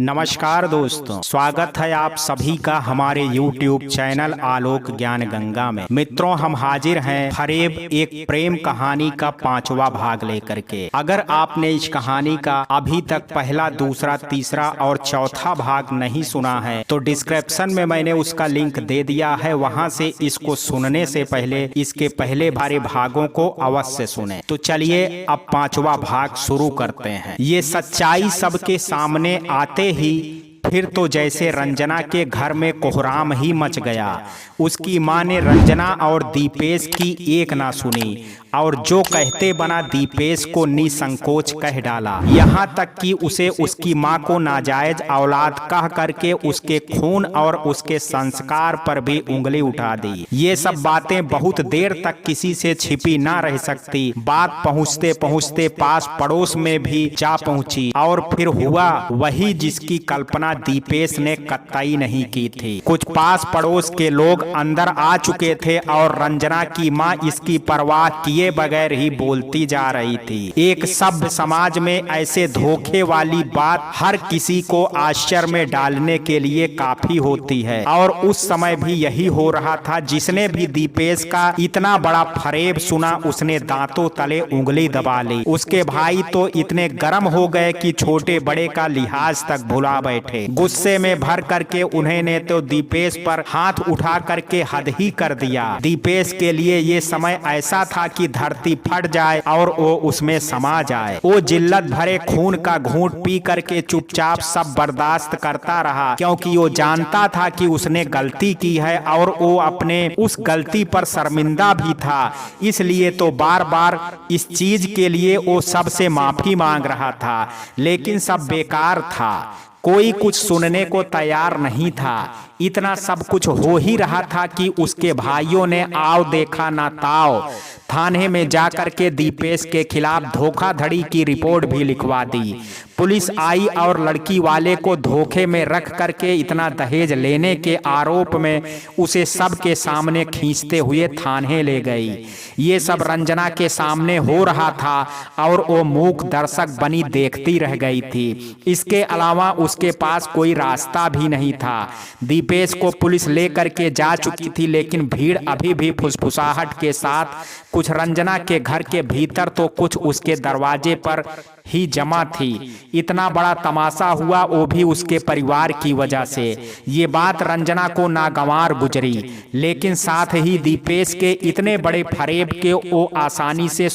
नमस्कार दोस्तों, स्वागत है आप सभी का हमारे YouTube चैनल आलोक ज्ञान गंगा में। मित्रों, हम हाजिर हैं फरेब एक प्रेम कहानी का 5वां भाग लेकर के। अगर आपने इस कहानी का अभी तक पहला, दूसरा, तीसरा और चौथा भाग नहीं सुना है तो डिस्क्रिप्शन में मैंने उसका लिंक दे दिया है, वहां से इसको सुनने से पहले इसके पहले भारे भागों को अवश्य सुने। तो चलिए अब 5वां भाग शुरू करते हैं। ये सच्चाई सबके सामने आते ही फिर तो जैसे रंजना के घर में कोहराम ही मच गया। उसकी मां ने रंजना और दीपेश की एक ना सुनी और जो कहते बना दीपेश को निसंकोच कह डाला। यहाँ तक कि उसे उसकी मां को नाजायज औलाद कह करके उसके खून और उसके संस्कार पर भी उंगली उठा दी। ये सब बातें बहुत देर तक किसी से छिपी ना रह सकती। बात पहुँचते पहुँचते पास पड़ोस में भी जा पहुँची और फिर हुआ वही जिसकी कल्पना दीपेश ने कतई नहीं की थी। कुछ पास पड़ोस के लोग अंदर आ चुके थे और रंजना की मां इसकी परवाह किए बगैर ही बोलती जा रही थी। एक सभ्य समाज में ऐसे धोखे वाली बात हर किसी को आश्चर्य में डालने के लिए काफी होती है और उस समय भी यही हो रहा था। जिसने भी दीपेश का इतना बड़ा फरेब सुना उसने दांतों तले उंगली दबा ली। उसके भाई तो इतने गर्म हो गए कि छोटे बड़े का लिहाज तक भुला बैठे। गुस्से में भर करके उन्होंने तो दीपेश पर हाथ उठा करके हद ही कर दिया। दीपेश के लिए ये समय ऐसा था कि धरती फट जाए और वो उसमें समा जाए। वो जिल्लत भरे खून का घूंट पी करके चुपचाप सब बर्दाश्त करता रहा, क्योंकि वो जानता था कि उसने गलती की है और वो अपने उस गलती पर शर्मिंदा भी था। इसलिए तो बार बार इस चीज के लिए वो सबसे माफी मांग रहा था, लेकिन सब बेकार था। कोई कुछ सुनने को तैयार नहीं था। इतना सब कुछ हो ही रहा था कि उसके भाइयों ने आओ देखा ना ताओ थाने में जाकर के दीपेश के खिलाफ धोखाधड़ी की रिपोर्ट भी लिखवा दी। पुलिस आई और लड़की वाले को धोखे में रख करके इतना दहेज लेने के आरोप में उसे सबके सामने खींचते हुए थाने ले गई। ये सब रंजना के सामने हो रहा था और वो मूक दर्शक बनी देखती रह गई थी। इसके अलावा उसके पास कोई रास्ता भी नहीं था। दीपेश को पुलिस लेकर के जा चुकी थी, लेकिन भीड़ अभी भी फुसफुसाहट के साथ कुछ रंजना के घर के भीतर तो कुछ उसके दरवाजे पर ही जमा थी। इतना बड़ा तमाशा हुआ वो भी उसके परिवार की वजह से। ये बात रंजना को नागवार गुजरी, लेकिन साथ ही दीपेश के इतने बड़े फरेब के वो आसानी से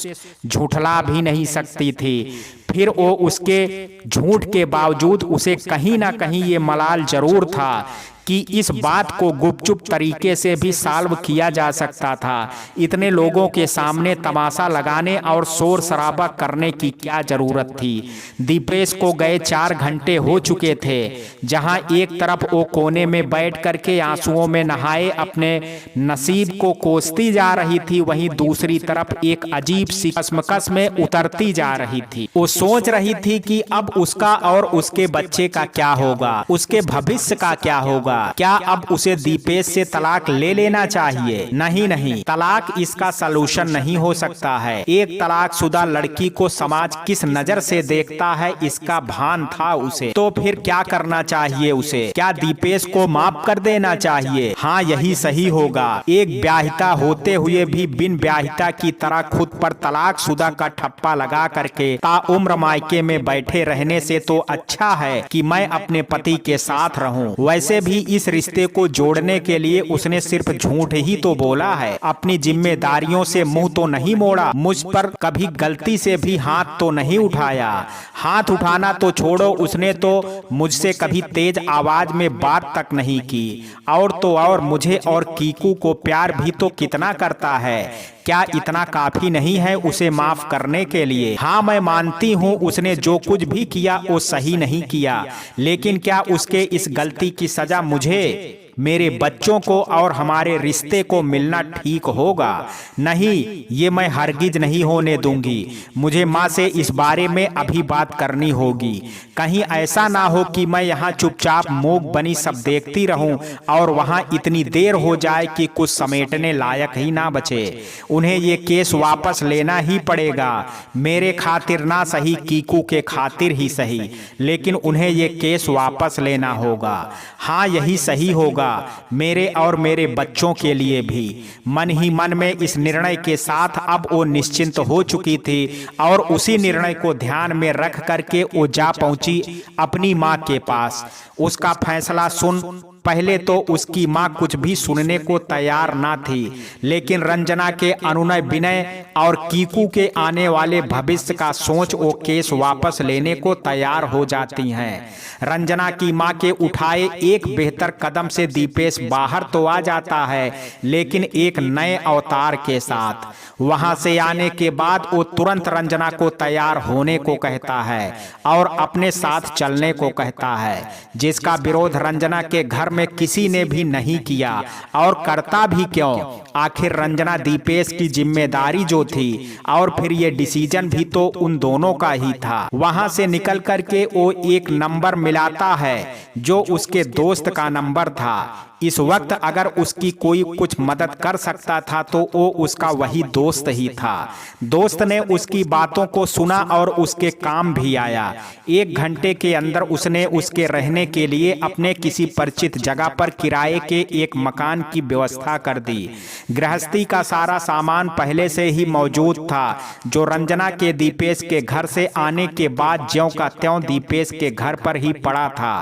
झूठला भी नहीं सकती थी। फिर वो उसके झूठ के बावजूद उसे कहीं ना कहीं ये मलाल जरूर था कि इस बात को गुपचुप तरीके से भी सॉल्व किया जा सकता था। इतने लोगों के सामने तमाशा लगाने और शोर शराबा करने की क्या जरूरत थी। दीपेश को गए 4 घंटे हो चुके थे। जहां एक तरफ वो कोने में बैठ करके आंसुओं में नहाए अपने नसीब को कोसती जा रही थी, वहीं दूसरी तरफ एक अजीब सी कसमकस में उतरती जा रही थी। वो सोच रही थी कि अब उसका और उसके बच्चे का क्या होगा, उसके भविष्य का क्या होगा। क्या अब उसे दीपेश से तलाक ले लेना चाहिए? नहीं नहीं, तलाक इसका सलूशन नहीं हो सकता है। एक तलाकशुदा लड़की को समाज किस नजर से देखता है इसका भान था उसे। तो फिर क्या करना चाहिए उसे? क्या दीपेश को माफ कर देना चाहिए? हाँ, यही सही होगा। एक ब्याहिता होते हुए भी बिन ब्याहिता की तरह खुद पर तलाकशुदा का ठप्पा लगा करके ताउम्र मायके में बैठे रहने से तो अच्छा है कि मैं अपने पति के साथ रहूं। वैसे भी इस रिश्ते को जोड़ने के लिए उसने सिर्फ झूठ ही तो बोला है। अपनी जिम्मेदारियों से मुंह तो नहीं मोड़ा। मुझ पर कभी गलती से भी हाथ तो नहीं उठाया। हाथ उठाना तो छोड़ो, उसने तो मुझसे कभी तेज आवाज में बात तक नहीं की। और तो और मुझे और कीकू को प्यार भी तो कितना करता है। क्या इतना काफी नहीं है उसे माफ करने के लिए? हाँ, मैं मानती हूँ उसने जो कुछ भी किया वो सही नहीं किया, लेकिन क्या उसके इस गलती की सजा मुझे मेरे बच्चों को और हमारे रिश्ते को मिलना ठीक होगा। नहीं, ये मैं हरगिज नहीं होने दूंगी। मुझे माँ से इस बारे में अभी बात करनी होगी। कहीं ऐसा ना हो कि मैं यहाँ चुपचाप मूक बनी सब देखती रहूं और वहाँ इतनी देर हो जाए कि कुछ समेटने लायक ही ना बचे। उन्हें ये केस वापस लेना ही पड़ेगा। मेरे खातिर ना सही, कीकू के खातिर ही सही, लेकिन उन्हें ये केस वापस लेना होगा। हाँ, यही सही होगा, मेरे और मेरे बच्चों के लिए भी। मन ही मन में इस निर्णय के साथ अब वो निश्चिंत हो चुकी थी और उसी निर्णय को ध्यान में रख करके वो जा पहुंची अपनी माँ के पास। उसका फैसला सुन पहले तो उसकी माँ कुछ भी सुनने को तैयार ना थी, लेकिन रंजना के अनुनय विनय और कीकू के आने वाले भविष्य का सोच वो केस वापस लेने को तैयार हो जाती हैं। रंजना की माँ के उठाए एक बेहतर कदम से दीपेश बाहर तो आ जाता है, लेकिन एक नए अवतार के साथ। वहां से आने के बाद वो तुरंत रंजना को तैयार होने को कहता है और अपने साथ चलने को कहता है, जिसका विरोध रंजना के घर में किसी ने भी नहीं किया और करता भी क्यों। आखिर रंजना दीपेश की जिम्मेदारी जो थी और फिर ये डिसीजन भी तो उन दोनों का ही था। वहां से निकल करके वो एक नंबर मिलाता है जो उसके दोस्त का नंबर था। इस वक्त अगर उसकी कोई कुछ मदद कर सकता था तो वो उसका वही दोस्त ही था। दोस्त ने उसकी बातों को सुना और उसके काम भी आया। 1 घंटे के अंदर उसने उसके रहने के लिए अपने किसी परिचित जगह पर किराए के एक मकान की व्यवस्था कर दी। गृहस्थी का सारा सामान पहले से ही मौजूद था, जो रंजना के दीपेश के घर से आने के बाद ज्यों का त्यों दीपेश के घर पर ही पड़ा था।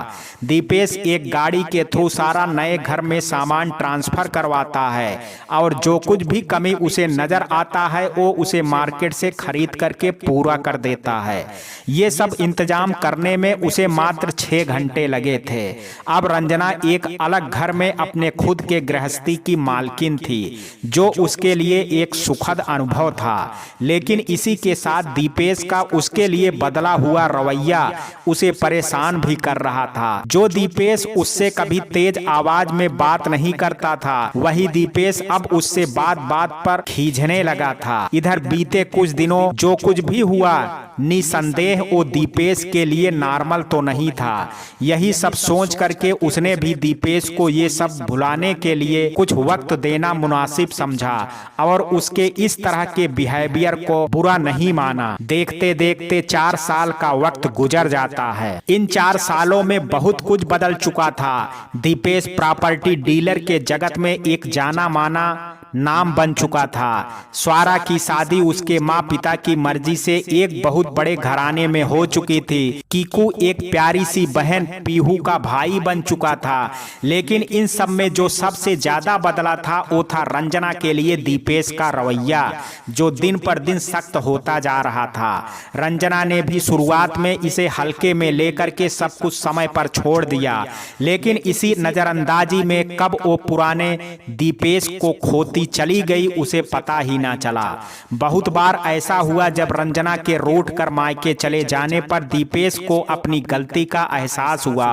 दीपेश एक गाड़ी के थ्रू सारा नए घर में सामान ट्रांसफर करवाता है और जो कुछ भी कमी उसे नजर आता है वो उसे मार्केट से खरीद करके पूरा कर देता है। ये सब इंतजाम करने में उसे मात्र 6 घंटे लगे थे। अब रंजना एक अलग घर में अपने खुद के गृहस्थी की मालकिन थी, जो उसके लिए एक सुखद अनुभव था। लेकिन इसी के साथ दीपेश का उसके लिए बदला हुआ रवैया उसे परेशान भी कर रहा था। जो दीपेश उससे कभी तेज आवाज में बात नहीं करता था, वही दीपेश अब उससे बात बात पर खींचने लगा था। इधर बीते कुछ दिनों जो कुछ भी हुआ, निसंदेह वो दीपेश के लिए नॉर्मल तो नहीं था। यही सब सोच करके उसने भी दीपेश को ये सब भुलाने के लिए कुछ वक्त देना मुनासिब समझा और उसके इस तरह के बिहेवियर को बुरा नहीं माना। देखते देखते 4 साल का वक्त गुजर जाता है। इन 4 सालों में बहुत कुछ बदल चुका था। दीपेश प्रॉपर्टी डीलर के जगत में एक जाना माना नाम बन चुका था। स्वारा की शादी उसके माँ पिता की मर्जी से एक बहुत बड़े घराने में हो चुकी थी। कीकू एक प्यारी सी बहन पीहू का भाई बन चुका था। लेकिन इन सब में जो सबसे ज्यादा बदला था वो था रंजना के लिए दीपेश का रवैया, जो दिन पर दिन सख्त होता जा रहा था। रंजना ने भी शुरुआत में इसे हल्के में लेकर के सब कुछ समय पर छोड़ दिया, लेकिन इसी नजरअंदाजी में कब वो पुराने दीपेश को खोती चली गई उसे पता ही ना चला। बहुत बार ऐसा हुआ जब रंजना के रूठ कर मायके चले जाने पर दीपेश को अपनी गलती का एहसास हुआ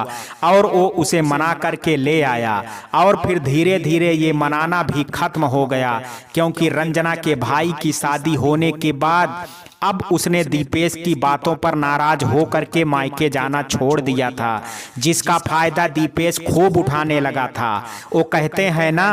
और वो उसे मना करके ले आया और फिर धीरे धीरे ये मनाना भी खत्म हो गया, क्योंकि रंजना के भाई की शादी होने के बाद अब उसने दीपेश की बातों पर नाराज हो करके मायके जाना छोड़ दिया था, जिसका फायदा दीपेश खूब उठाने लगा था। वो कहते हैं ना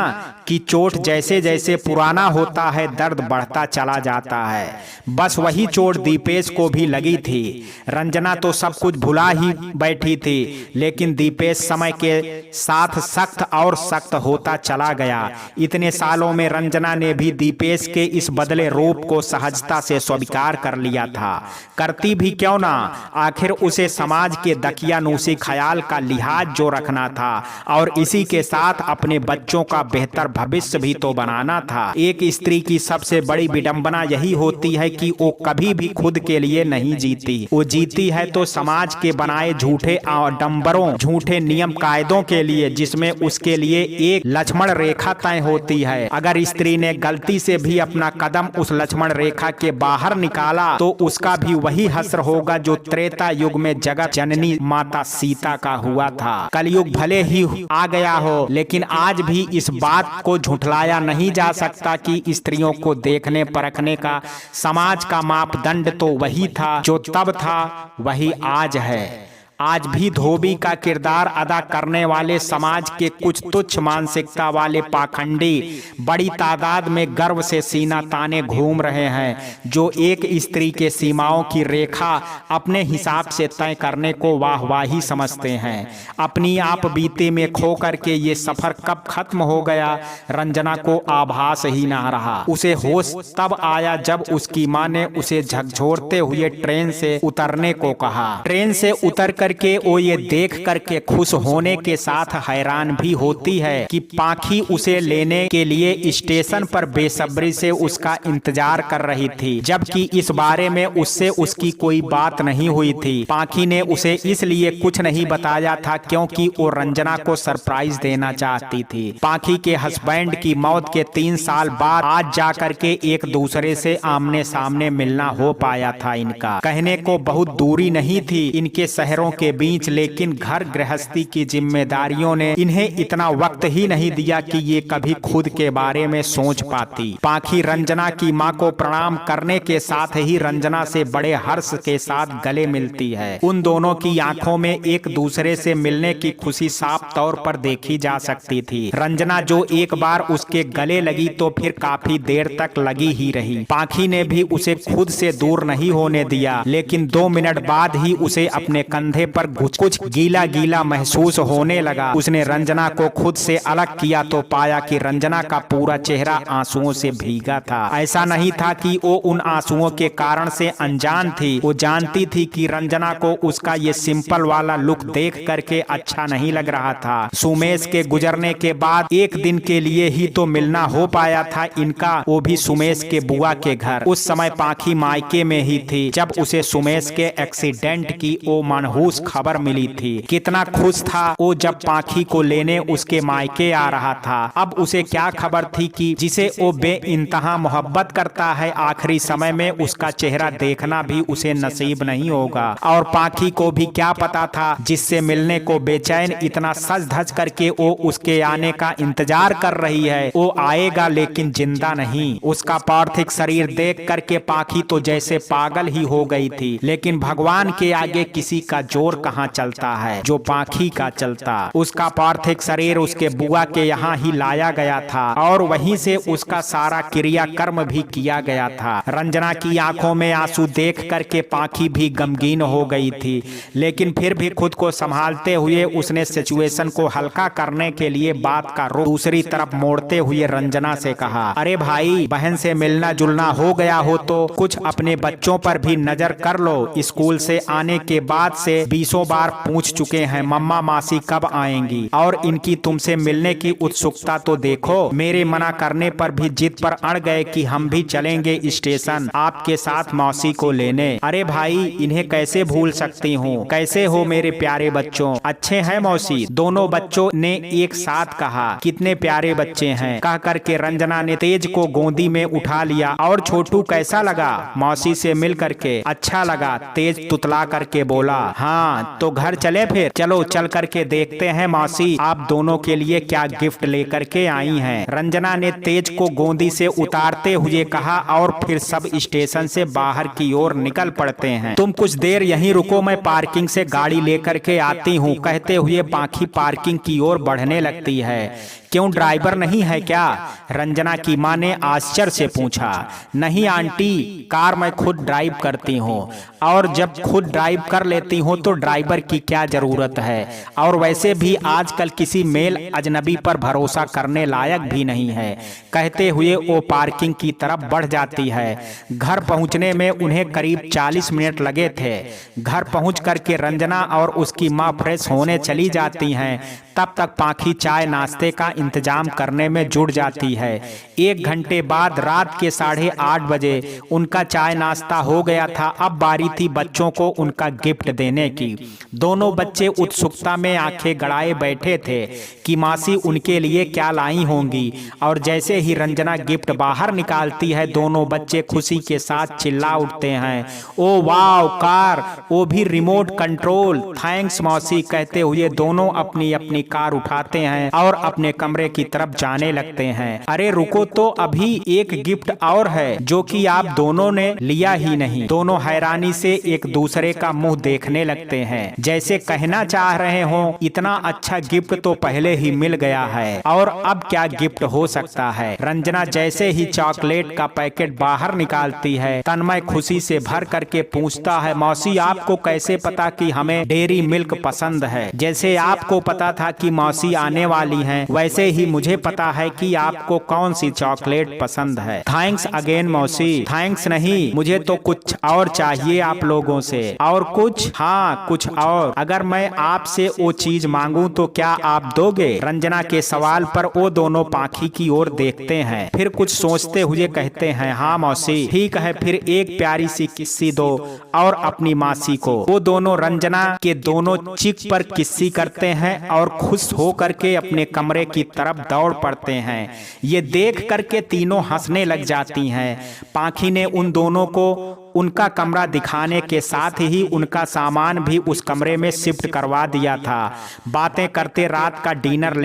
कि चोट जैसे जैसे पुराना होता है दर्द बढ़ता चला जाता है। बस वही चोट दीपेश को भी लगी थी। रंजना तो सब कुछ भुला ही बैठी थी, लेकिन दीपेश समय के साथ सख्त और सख्त होता चला गया। इतने सालों में रंजना ने भी दीपेश के इस बदले रूप को सहजता से स्वीकार कर लिया था। करती भी क्यों ना, आखिर उसे समाज के दकियानूसी ख्याल का लिहाज जो रखना था और इसी के साथ अपने बच्चों का बेहतर भविष्य भी तो बनाना था। एक स्त्री की सबसे बड़ी विडंबना यही होती है कि वो कभी भी खुद के लिए नहीं जीती। वो जीती है तो समाज के बनाए झूठे आडंबरों, झूठे नियम कायदों के लिए, जिसमें उसके लिए एक लक्ष्मण रेखा तय होती है। अगर स्त्री ने गलती से भी अपना कदम उस लक्ष्मण रेखा के बाहर निकाल डाला तो उसका भी वही हश्र होगा जो त्रेता युग में जगत जननी माता सीता का हुआ था। कलयुग भले ही आ गया हो, लेकिन आज भी इस बात को झुठलाया नहीं जा सकता कि स्त्रियों को देखने परखने का समाज का मापदंड तो वही था जो तब था, वही आज है। आज भी धोबी का किरदार अदा करने वाले समाज के कुछ तुच्छ मानसिकता वाले पाखंडी बड़ी तादाद में गर्व से सीना ताने घूम रहे हैं, जो एक स्त्री के सीमाओं की रेखा अपने हिसाब से तय करने को वाहवाही समझते हैं। अपनी आप बीते में खो करके ये सफर कब खत्म हो गया, रंजना को आभास ही ना रहा। उसे होश तब आया जब उसकी मां ने उसे झकझोरते हुए ट्रेन से उतरने को कहा। ट्रेन से उतर करके वो ये देख करके खुश होने के साथ हैरान भी होती है कि पाखी उसे लेने के लिए स्टेशन पर बेसब्री से उसका इंतजार कर रही थी, जबकि इस बारे में उससे उसकी कोई बात नहीं हुई थी। पाखी ने उसे इसलिए कुछ नहीं बताया था क्योंकि वो रंजना को सरप्राइज देना चाहती थी। पाखी के हस्बैंड की मौत के 3 साल बाद आज जाकर के एक दूसरे से आमने सामने मिलना हो पाया था। इनका कहने को बहुत दूरी नहीं थी इनके शहरों के बीच, लेकिन घर गृहस्थी की जिम्मेदारियों ने इन्हें इतना वक्त ही नहीं दिया कि ये कभी खुद के बारे में सोच पाती। पाखी रंजना की मां को प्रणाम करने के साथ ही रंजना से बड़े हर्ष के साथ गले मिलती है। उन दोनों की आंखों में एक दूसरे से मिलने की खुशी साफ तौर पर देखी जा सकती थी। रंजना जो एक बार उसके गले लगी तो फिर काफी देर तक लगी ही रही। पाखी ने भी उसे खुद से दूर नहीं होने दिया, लेकिन 2 मिनट बाद ही उसे अपने कंधे पर कुछ गीला गीला महसूस होने लगा। उसने रंजना को खुद से अलग किया तो पाया कि रंजना का पूरा चेहरा आंसुओं से भीगा था। ऐसा नहीं था कि वो उन आंसुओं के कारण से अनजान थी, वो जानती थी कि रंजना को उसका ये सिंपल वाला लुक देख करके अच्छा नहीं लग रहा था। सुमेश के गुजरने के बाद एक दिन के लिए ही तो मिलना हो पाया था इनका, वो भी सुमेश के बुआ के घर। उस समय पाखी मायके में ही थी जब उसे सुमेश के एक्सीडेंट की वो मनहूस खबर मिली थी। कितना खुश था वो जब पाखी को लेने उसके मायके आ रहा था। अब उसे क्या खबर थी कि जिसे वो बेइंतहा मोहब्बत करता है आखिरी समय में उसका चेहरा देखना भी उसे नसीब नहीं होगा। और पाखी को भी क्या पता था जिससे मिलने को बेचैन इतना सज धज करके वो उसके आने का इंतजार कर रही है, वो आएगा लेकिन जिंदा नहीं। उसका पार्थिव शरीर देख करके पाखी तो जैसे पागल ही हो गई थी, लेकिन भगवान के आगे किसी का जोर कहाँ चलता है जो पाखी का चलता। उसका पार्थिव शरीर उसके बुआ के यहाँ ही लाया गया था और वहीं से उसका सारा क्रियाकर्म भी किया गया था। रंजना की आंखों में आंसू देख करके पाखी भी गमगीन हो गई थी, लेकिन फिर भी खुद को संभालते हुए उसने सिचुएशन को हल्का करने के लिए बात का रुख दूसरी तरफ मोड़ते हुए रंजना से कहा, अरे भाई, बहन से मिलना जुलना हो गया हो तो कुछ अपने बच्चों पर भी नजर कर लो। स्कूल से आने के बाद से 20 बार पूछ चुके हैं मम्मा मासी कब आएंगी, और इनकी तुमसे मिलने की उत्सुकता तो देखो। मेरे मना करने पर भी जिद पर अड़ गए कि हम भी चलेंगे स्टेशन आपके साथ मौसी को लेने। अरे भाई, इन्हें कैसे भूल सकती हूँ। कैसे हो मेरे प्यारे बच्चों? अच्छे हैं मौसी? दोनों बच्चों ने एक साथ कहा। कितने प्यारे बच्चे हैं, कह करके रंजना ने तेज को गोदी में उठा लिया। और छोटू कैसा लगा मौसी से मिल करके? अच्छा लगा, तेज तुतला करके बोला। हाँ तो घर चले फिर? चलो चल करके देखते हैं मौसी आप दोनों के लिए क्या गिफ्ट लेकर के आई हैं। रंजना ने तेज को गोदी से उतारते हुए कहा और फिर सब स्टेशन से बाहर की ओर निकल पड़ते हैं। तुम कुछ देर यहीं रुको, मैं पार्किंग से गाड़ी लेकर के आती हूँ, कहते हुए पाखी पार्किंग की ओर बढ़ने लगती है। क्यों, ड्राइवर नहीं है क्या? रंजना की मां ने आश्चर्य से पूछा। नहीं आंटी, कार मैं खुद ड्राइव करती हूँ, और जब खुद ड्राइव कर लेती हूँ तो ड्राइवर की क्या जरूरत है। और वैसे भी आजकल किसी मेल अजनबी पर भरोसा करने लायक भी नहीं है, कहते हुए वो पार्किंग की तरफ बढ़ जाती है। घर पहुँचने में उन्हें करीब 40 मिनट लगे थे। घर पहुँच करके रंजना और उसकी माँ फ्रेश होने चली जाती हैं। तब तक पाखी चाय नाश्ते का इंतजाम करने में जुट जाती है। 1 घंटे बाद रात के 8:30 बजे उनका चाय नाश्ता हो गया था। अब बारी थी बच्चों को उनका गिफ्ट देने की। दोनों बच्चे उत्सुकता में आंखें गड़ाए बैठे थे कि मासी उनके लिए क्या लाई होंगी, और जैसे ही रंजना गिफ्ट बाहर निकालती है दोनों बच्चे खुशी के साथ चिल्ला उठते हैं, ओ वाह कार, वो भी रिमोट कंट्रोल, थैंक्स मौसी। कहते हुए दोनों अपनी अपनी कार उठाते हैं और अपने कमरे की तरफ जाने लगते हैं। अरे रुको तो, अभी एक गिफ्ट और है जो कि आप दोनों ने लिया ही नहीं। दोनों हैरानी से एक दूसरे का मुंह देखने लगते हैं, जैसे कहना चाह रहे हो इतना अच्छा गिफ्ट तो पहले ही मिल गया है और अब क्या गिफ्ट हो सकता है। रंजना जैसे ही चॉकलेट का पैकेट बाहर निकालती है, तन्मय खुशी से भर करके पूछता है, मौसी आपको कैसे पता कि हमें डेयरी मिल्क पसंद है? जैसे आपको पता था कि मौसी आने वाली हैं, वैसे ही मुझे पता है कि आपको कौन सी चॉकलेट पसंद है। थैंक्स अगेन मौसी। थैंक्स नहीं, मुझे तो कुछ और चाहिए आप लोगों से। और कुछ? हाँ कुछ और। अगर मैं आपसे वो चीज मांगूं तो क्या आप दोगे? रंजना के सवाल पर वो दोनों पाखी की ओर देखते हैं, फिर कुछ सोचते हुए कहते हैं, हाँ मौसी ठीक है, फिर एक प्यारी सी किस्सी दो और अपनी मासी को। वो दोनों रंजना के दोनों चिक पर किस्सी करते हैं और खुश हो करके अपने कमरे की तरफ दौड़ पड़ते हैं। ये देख करके तीनों हंसने लग जाती हैं। पाखी ने उन दोनों को उनका कमरा दिखाने के साथ ही उनका सामान भी उस कमरे में शिफ्ट करवा दिया था। बातें करते रात का डिनर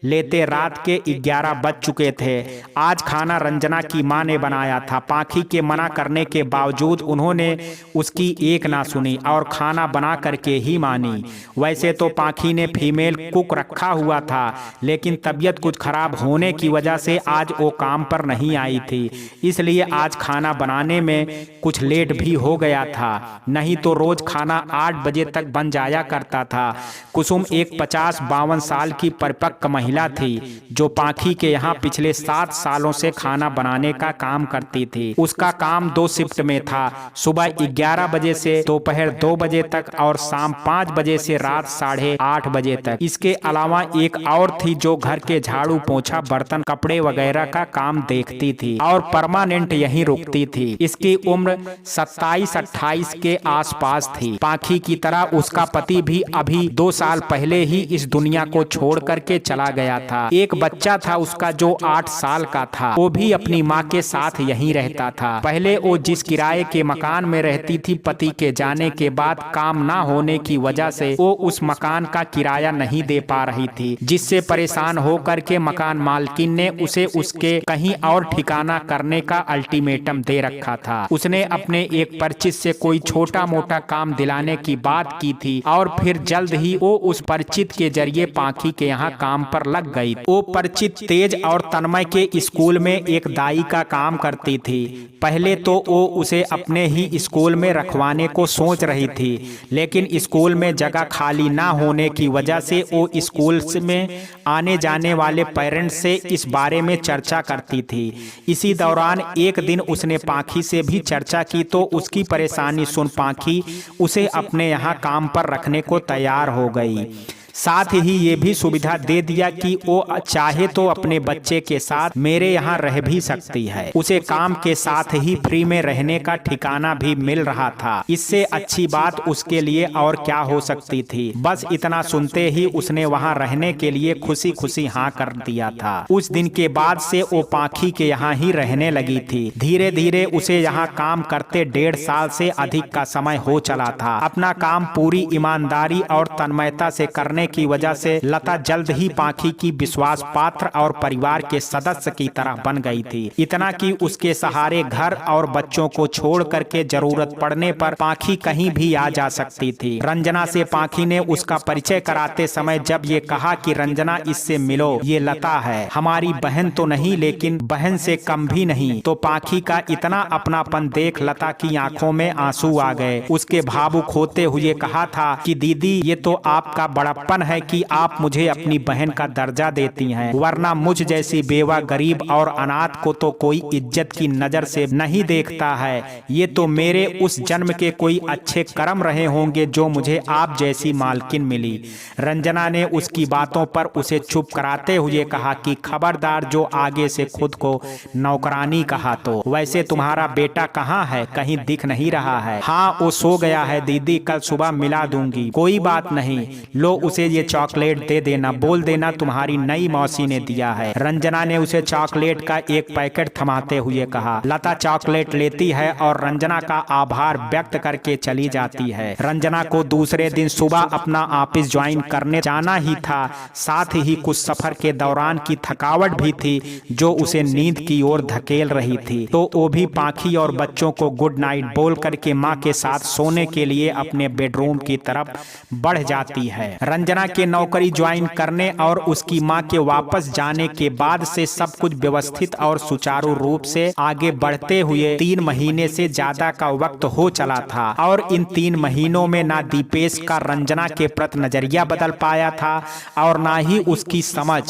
लेते रात के 11 बज चुके थे। आज खाना रंजना की मां ने बनाया था। पाखी के मना करने के बावजूद उन्होंने उसकी एक ना सुनी और खाना बना करके ही मानी। वैसे तो पाखी ने फीमेल कुक रखा हुआ था, लेकिन तबीयत कुछ खराब होने की वजह से आज वो काम पर नहीं आई थी, इसलिए आज खाना बनाने में कुछ लेट भी हो गया था। नहीं तो रोज खाना 8 बजे तक बन जाया करता था। कुसुम एक 50-52 साल की परिपक्व महिला थी जो पाखी के यहाँ पिछले 7 सालों से खाना बनाने का काम करती थी। उसका काम 2 शिफ्ट में था, सुबह 11 बजे से दोपहर 2 बजे तक और शाम 5 बजे से रात 8:30 बजे तक। इसके अलावा एक और थी जो घर के झाड़ू पोछा बर्तन कपड़े वगैरह का काम देखती थी और परमानेंट यहीं रुकती थी। इसकी उम्र 27-28 के आसपास थी। पाखी की तरह उसका पति भी अभी 2 साल पहले ही इस दुनिया को छोड़ करके चला गया था। एक बच्चा था उसका जो 8 साल का था, वो भी अपनी माँ के साथ यहीं रहता था। पहले वो जिस किराए के मकान में रहती थी, पति के जाने के बाद काम ना होने की वजह से वो उस मकान का किराया नहीं दे पा रही थी, जिससे परेशान होकर के मकान मालकिन ने उसे उसके कहीं और ठिकाना करने का अल्टीमेटम दे रखा था। उसने अपने एक परिचित से कोई छोटा मोटा काम दिलाने की बात की थी और फिर जल्द ही वो उस परिचित के जरिए पाखी के यहाँ काम पर लग गई। वो परिचित तेज और तन्मय के स्कूल में एक दाई का काम करती थी। पहले तो वो उसे अपने ही स्कूल में रखवाने को सोच रही थी, लेकिन स्कूल में जगह खाली ना होने की वजह से वो स्कूल में आने जाने वाले पेरेंट्स से इस बारे में चर्चा करती थी। इसी दौरान एक दिन उसने पाखी से भी चर्चा की तो उसकी परेशानी सुन पाखी उसे अपने यहाँ काम पर रखने को तैयार हो गई। साथ ही ये भी सुविधा दे दिया कि वो चाहे तो अपने बच्चे के साथ मेरे यहाँ रह भी सकती है। उसे काम के साथ ही फ्री में रहने का ठिकाना भी मिल रहा था। इससे अच्छी बात उसके लिए और क्या हो सकती थी। बस इतना सुनते ही उसने वहाँ रहने के लिए खुशी खुशी हाँ कर दिया था। उस दिन के बाद से वो पाखी के यहाँ ही रहने लगी थी। धीरे धीरे उसे यहाँ काम करते 1.5 साल से अधिक का समय हो चला था। अपना काम पूरी ईमानदारी और तन्मयता से करने की वजह से लता जल्द ही पाखी की विश्वास पात्र और परिवार के सदस्य की तरह बन गई थी। इतना कि उसके सहारे घर और बच्चों को छोड़ करके जरूरत पड़ने पर पाखी कहीं भी आ जा सकती थी। रंजना से पाखी ने उसका परिचय कराते समय जब ये कहा कि रंजना इससे मिलो, ये लता है, हमारी बहन तो नहीं लेकिन बहन से कम भी नहीं, तो पाखी का इतना अपनापन देख लता की आंखों में आंसू आ गए। उसके भावुक होते हुए कहा था कि दीदी ये तो आपका बड़प्पन बड़प्पन है कि आप मुझे अपनी बहन का दर्जा देती हैं, वरना मुझ जैसी बेवा, गरीब और अनाथ को तो कोई इज्जत की नजर से नहीं देखता है। ये तो मेरे उस जन्म के कोई अच्छे कर्म रहे होंगे जो मुझे आप जैसी मालकिन मिली। रंजना ने उसकी बातों पर उसे चुप कराते हुए कहा कि खबरदार, जो आगे से खुद को नौकरानी कहा तो। वैसे तुम्हारा बेटा कहाँ है? कहीं दिख नहीं रहा है। हाँ, वो सो गया है दीदी, कल सुबह मिला दूंगी। कोई बात नहीं, लो उसे ये चॉकलेट दे देना, बोल देना तुम्हारी नई मौसी ने दिया है। रंजना ने उसे चॉकलेट का एक पैकेट थमाते हुए कहा। लता चॉकलेट लेती है और रंजना का आभार व्यक्त करके चली जाती है। रंजना को दूसरे दिन सुबह अपना ऑफिस ज्वाइन करने जाना ही था, साथ ही कुछ सफर के दौरान की थकावट भी थी जो उसे नींद की ओर धकेल रही थी। तो वो भी पाखी और बच्चों को गुड नाइट बोल करके माँ के साथ सोने के लिए अपने बेडरूम की तरफ बढ़ जाती है। रंजना के नौकरी ज्वाइन करने और उसकी माँ के वापस जाने के बाद से सब कुछ व्यवस्थित और सुचारू रूप से आगे बढ़ते हुए 3 महीने से ज्यादा का वक्त हो चला था। और इन 3 महीनों में ना दीपेश का रंजना के प्रति नजरिया बदल पाया था और ना ही उसकी समझ।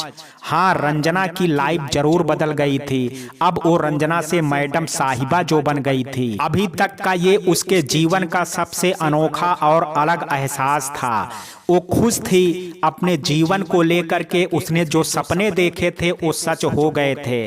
हाँ, रंजना की लाइफ जरूर बदल गई थी। अब वो रंजना से मैडम साहिबा जो बन गई थी। अभी तक का ये उसके जीवन का सबसे अनोखा और अलग एहसास था। वो खुश थी अपने जीवन को लेकर के। उसने जो सपने देखे थे वो सच हो गए थे।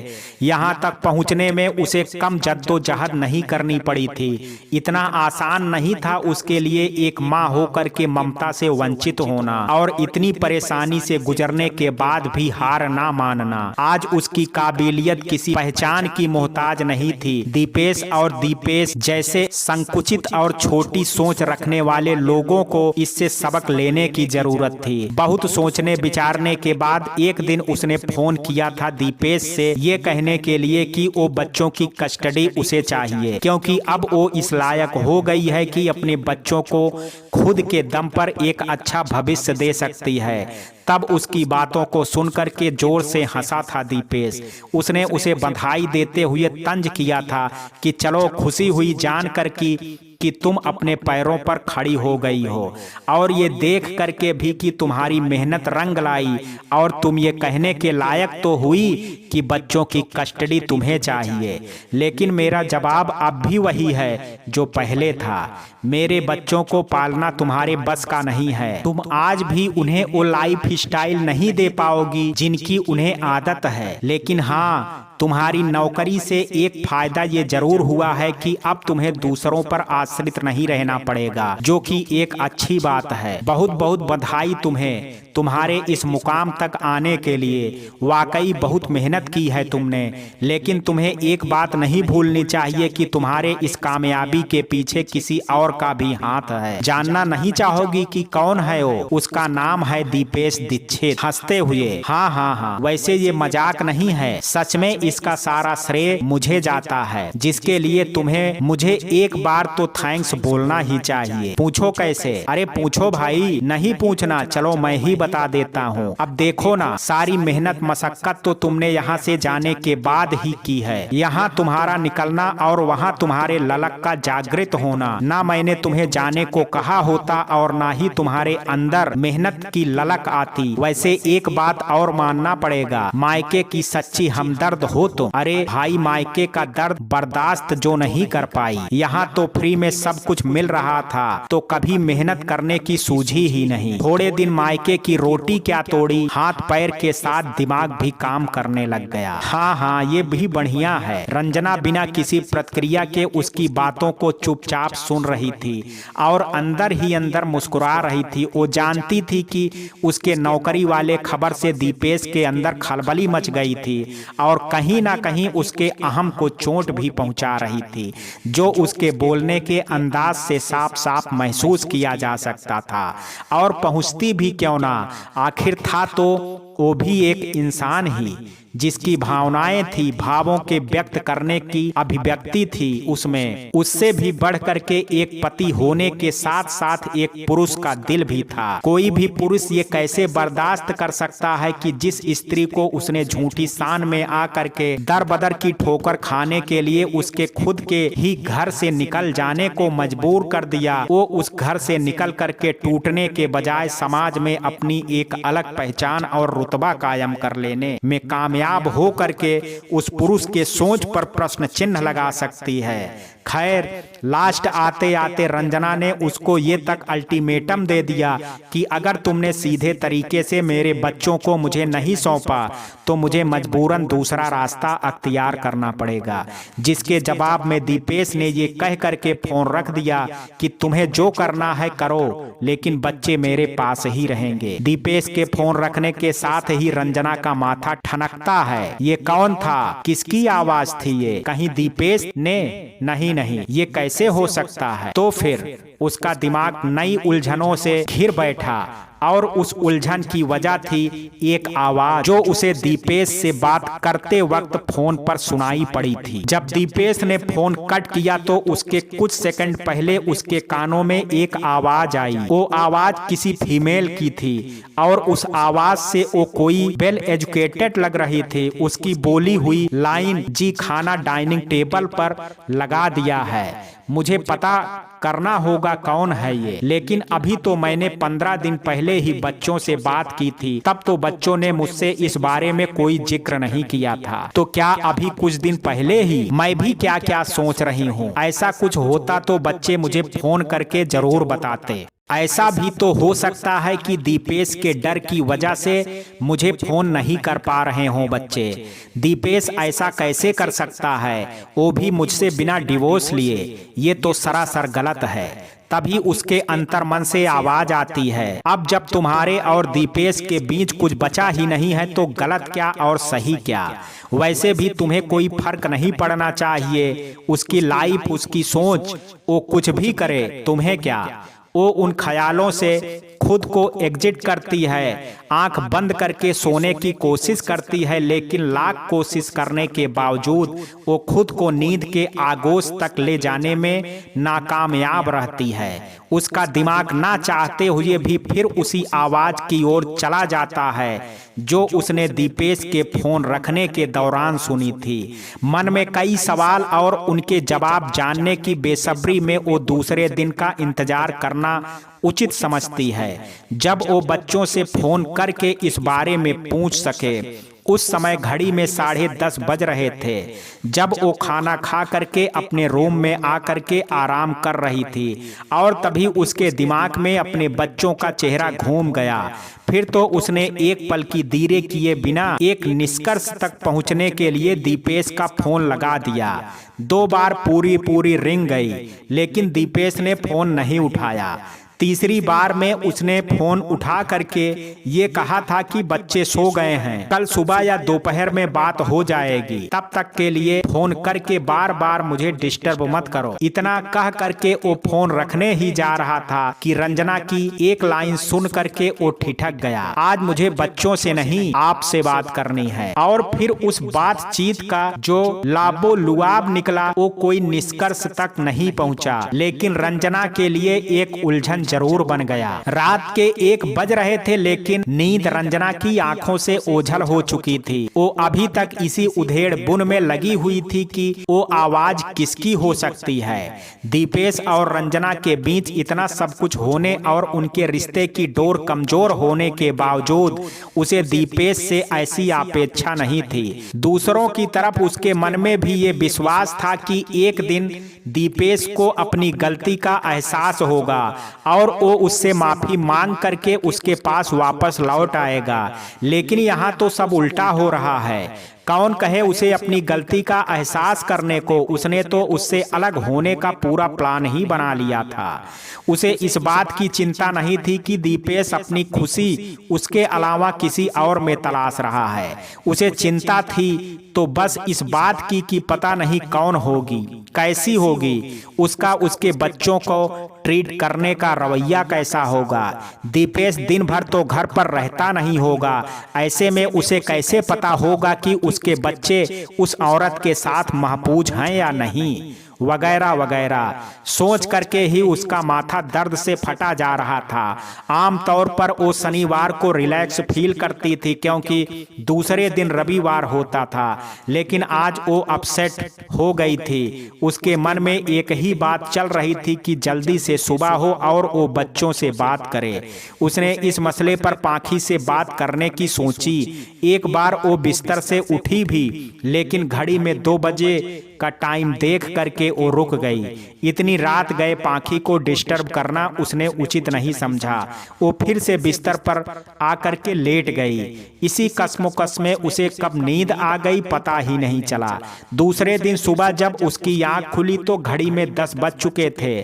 यहाँ तक पहुँचने में उसे कम जद्दोजहद नहीं करनी पड़ी थी। इतना आसान नहीं था उसके लिए एक माँ होकर के ममता से वंचित होना और इतनी परेशानी से गुजरने के बाद भी हार ना मानना। आज उसकी काबिलियत किसी पहचान की मोहताज नहीं थी। दीपेश और दीपेश जैसे संकुचित और छोटी सोच रखने वाले लोगों को इससे सबक लेने की जरूरत थी। बहुत सोचने विचारने के बाद एक दिन उसने फोन किया था दीपेश से ये कहने के लिए कि वो बच्चों की कस्टडी उसे चाहिए, क्योंकि अब वो इस लायक हो गई है कि अपने बच्चों को खुद के दम पर एक अच्छा भविष्य दे सकती है। तब उसकी बातों को सुनकर के जोर से हंसा था दीपेश। उसने उसे बधाई देते हुए तंज किया था कि चलो, खुशी हुई जानकर कि तुम अपने पैरों पर खड़ी हो गई हो और ये देख करके भी कि तुम्हारी मेहनत रंग लाई और तुम ये कहने के लायक तो हुई कि बच्चों की कस्टडी तुम्हें चाहिए। लेकिन मेरा जवाब अब भी वही है जो पहले था। मेरे बच्चों को पालना तुम्हारे बस का नहीं है। तुम आज भी उन्हें वो लाइफ स्टाइल नहीं दे पाओगी जिनकी उन्हें आदत है। लेकिन हाँ, तुम्हारी नौकरी से एक फायदा ये जरूर हुआ है कि अब तुम्हें दूसरों पर आश्रित नहीं रहना पड़ेगा, जो कि एक अच्छी बात है। बहुत बहुत बधाई तुम्हें तुम्हारे इस मुकाम तक आने के लिए। वाकई बहुत मेहनत की है तुमने। लेकिन तुम्हें एक बात नहीं भूलनी चाहिए कि तुम्हारे इस कामयाबी के पीछे किसी और का भी हाथ है। जानना नहीं चाहोगी कि कौन है वो? उसका नाम है दीपेश दीक्षित। हंसते हुए हाँ, वैसे ये मजाक नहीं है, सच में इसका सारा श्रेय मुझे जाता है, जिसके लिए तुम्हें मुझे एक बार तो थैंक्स बोलना ही चाहिए। पूछो कैसे? अरे पूछो भाई। नहीं पूछना, चलो मैं ही बता देता हूँ। अब देखो ना, सारी मेहनत मशक्कत तो तुमने यहाँ से जाने के बाद ही की है। यहाँ तुम्हारा निकलना और वहाँ तुम्हारे ललक का जागृत होना। ना मैंने तुम्हें जाने को कहा होता और ना ही तुम्हारे अंदर मेहनत की ललक आती। वैसे एक बात और मानना पड़ेगा, मायके की सच्ची हमदर्द हो तो। अरे भाई, मायके का दर्द बर्दाश्त जो नहीं कर पाई। यहाँ तो फ्री में सब कुछ मिल रहा था तो कभी मेहनत करने की सूझी ही नहीं। थोड़े दिन मायके की रोटी क्या तोड़ी, हाथ पैर के साथ दिमाग भी काम करने लग गया। हाँ, ये भी बढ़िया है। रंजना बिना किसी प्रतिक्रिया के उसकी बातों को चुपचाप सुन रही थी और अंदर ही अंदर मुस्कुरा रही थी। वो जानती थी कि उसके नौकरी वाले खबर से दीपेश के अंदर खलबली मच गई थी और कहीं ना कहीं उसके अहम को चोट भी पहुंचा रही थी, जो उसके बोलने के अंदाज से साफ साफ महसूस किया जा सकता था। और पहुंचती भी क्यों ना, आखिर था तो वो भी एक इंसान ही, जिसकी भावनाएं थी, भावों के व्यक्त करने की अभिव्यक्ति थी उसमें। उससे भी बढ़ करके एक पति होने के साथ साथ एक पुरुष का दिल भी था। कोई भी पुरुष ये कैसे बर्दाश्त कर सकता है कि जिस स्त्री को उसने झूठी शान में आकर के दर बदर की ठोकर खाने के लिए उसके खुद के ही घर से निकल जाने को मजबूर कर दिया, वो उस घर से निकल करके टूटने के बजाय समाज में अपनी एक अलग पहचान और रुतबा कायम कर लेने में कामयाब हो करके उस पुरुष के सोच पर प्रश्न चिन्ह लगा सकती है। खैर, लास्ट आते आते रंजना ने उसको ये तक अल्टीमेटम दे दिया कि अगर तुमने सीधे तरीके से मेरे बच्चों को मुझे नहीं सौंपा तो मुझे मजबूरन दूसरा रास्ता अख्तियार करना पड़ेगा। जिसके जवाब में दीपेश ने ये कह करके फोन रख दिया कि तुम्हें जो करना है करो, लेकिन बच्चे मेरे पास ही रहेंगे। दीपेश के फोन रखने के साथ ही रंजना का माथा ठनकता है। ये कौन था? किसकी आवाज थी ये? कहीं दीपेश ने? नहीं, ये कैसे हो सकता है? तो फिर उसका दिमाग नई उलझनों से घिर बैठा और उस उलझन की वजह थी एक आवाज जो उसे दीपेश से बात करते वक्त फोन पर सुनाई पड़ी थी। जब दीपेश ने फोन कट किया तो उसके कुछ सेकंड पहले उसके कानों में एक आवाज आई। वो आवाज किसी फीमेल की थी और उस आवाज से वो कोई वेल एजुकेटेड लग रही थी। उसकी बोली हुई लाइन, जी खाना डाइनिंग टेबल पर लगा दिया है, मुझे पता करना होगा कौन है ये। लेकिन अभी तो मैंने 15 दिन पहले ही बच्चों से बात की थी, तब तो बच्चों ने मुझसे इस बारे में कोई जिक्र नहीं किया था। तो क्या अभी कुछ दिन पहले ही मैं भी क्या क्या सोच रही हूँ? ऐसा कुछ होता तो बच्चे मुझे फोन करके जरूर बताते। ऐसा भी तो हो सकता है कि दीपेश के डर की वजह से मुझे फोन नहीं कर पा रहे हों बच्चे। दीपेश ऐसा कैसे कर सकता है, वो भी मुझसे बिना डिवोर्स लिए? ये तो सरासर गलत है। तभी उसके अंतर्मन से आवाज आती है, अब जब तुम्हारे और दीपेश के बीच कुछ बचा ही नहीं है तो गलत क्या और सही क्या? वैसे भी तुम्हें कोई फर्क नहीं पड़ना चाहिए। उसकी लाइफ, उसकी सोच, वो कुछ भी करे, तुम्हें क्या? वो उन ख्यालों से खुद को एग्जिट करती है, आंख बंद करके सोने की कोशिश करती है, लेकिन लाख कोशिश करने के बावजूद वो खुद को नींद के आगोश तक ले जाने में नाकामयाब रहती है। उसका दिमाग ना चाहते हुए भी फिर उसी आवाज की ओर चला जाता है जो उसने दीपेश के फोन रखने के दौरान सुनी थी। मन में कई सवाल और उनके जवाब जानने की बेसब्री में वो दूसरे दिन का इंतजार करना उचित समझती है, जब वो बच्चों से फोन करके इस बारे में पूछ सके। उस समय घड़ी में 10:30 बज रहे थे जब वो खाना खा करके अपने रूम में आकर के आराम कर रही थी और तभी उसके दिमाग में अपने बच्चों का चेहरा घूम गया। फिर तो उसने एक पल की देरी किए बिना एक निष्कर्ष तक पहुंचने के लिए दीपेश का फोन लगा दिया। 2 बार पूरी रिंग गई, लेकिन दीपेश ने फोन नहीं उठाया। तीसरी बार में उसने फोन उठा करके ये कहा था कि बच्चे सो गए हैं, कल सुबह या दोपहर में बात हो जाएगी, तब तक के लिए फोन करके बार बार मुझे डिस्टर्ब मत करो। इतना कह करके वो फोन रखने ही जा रहा था कि रंजना की एक लाइन सुन करके वो ठिठक गया, आज मुझे बच्चों से नहीं आपसे बात करनी है। और फिर उस बातचीत का जो लाबो लुआब निकला वो कोई निष्कर्ष तक नहीं पहुंचा, लेकिन रंजना के लिए एक उलझन जरूर बन गया। रात के 1 बज रहे थे, लेकिन नींद रंजना की आंखों से ओझल हो चुकी थी। वो अभी तक इसी उधेड़ बुन में लगी हुई थी कि वो आवाज किसकी हो सकती है। दीपेश और रंजना के बीच इतना सब कुछ होने और उनके रिश्ते की डोर कमजोर होने के बावजूद उसे दीपेश से ऐसी अपेक्षा नहीं थी। दूसरों की तरफ उसके मन में भी ये विश्वास था कि एक दिन दीपेश को अपनी गलती का एहसास होगा और वो उससे माफी मांग करके उसके पास वापस लौट आएगा। लेकिन यहाँ तो सब उल्टा हो रहा है। कौन कहे उसे अपनी गलती का एहसास करने को? उसने तो उससे अलग होने का पूरा प्लान ही बना लिया था। उसे इस बात की चिंता नहीं थी कि दीपेश अपनी खुशी उसके अलावा किसी और में तलाश रहा है। उसे चिंता थी तो बस इस बात की कि पता नहीं कौन होगी, कैसी होगी, उसका उसके बच्चों को ट्रीट करने का रवैया कैसा होगा। दीपेश दिन भर तो घर पर रहता नहीं होगा, ऐसे में उसे कैसे पता होगा कि उसके बच्चे उस औरत के साथ महफूज हैं या नहीं, वगैरह वगैरह सोच करके ही उसका माथा दर्द से फटा जा रहा था। आमतौर पर वो शनिवार को रिलैक्स फील करती थी क्योंकि दूसरे दिन रविवार होता था, लेकिन आज वो अपसेट हो गई थी। उसके मन में एक ही बात चल रही थी कि जल्दी से सुबह हो और वो बच्चों से बात करे। उसने इस मसले पर पाखी से बात करने की सोची। एक बार वो बिस्तर से उठी भी, लेकिन घड़ी में 2 बजे का टाइम देख करके वो रुक गई। इतनी रात गए पाखी को डिस्टर्ब करना उसने उचित नहीं समझा। वो फिर से बिस्तर पर आकर के लेट गई। इसी कश्मोकश में उसे कब नींद आ गई पता ही नहीं चला। दूसरे दिन सुबह जब उसकी आंख खुली तो घड़ी में 10 बज चुके थे।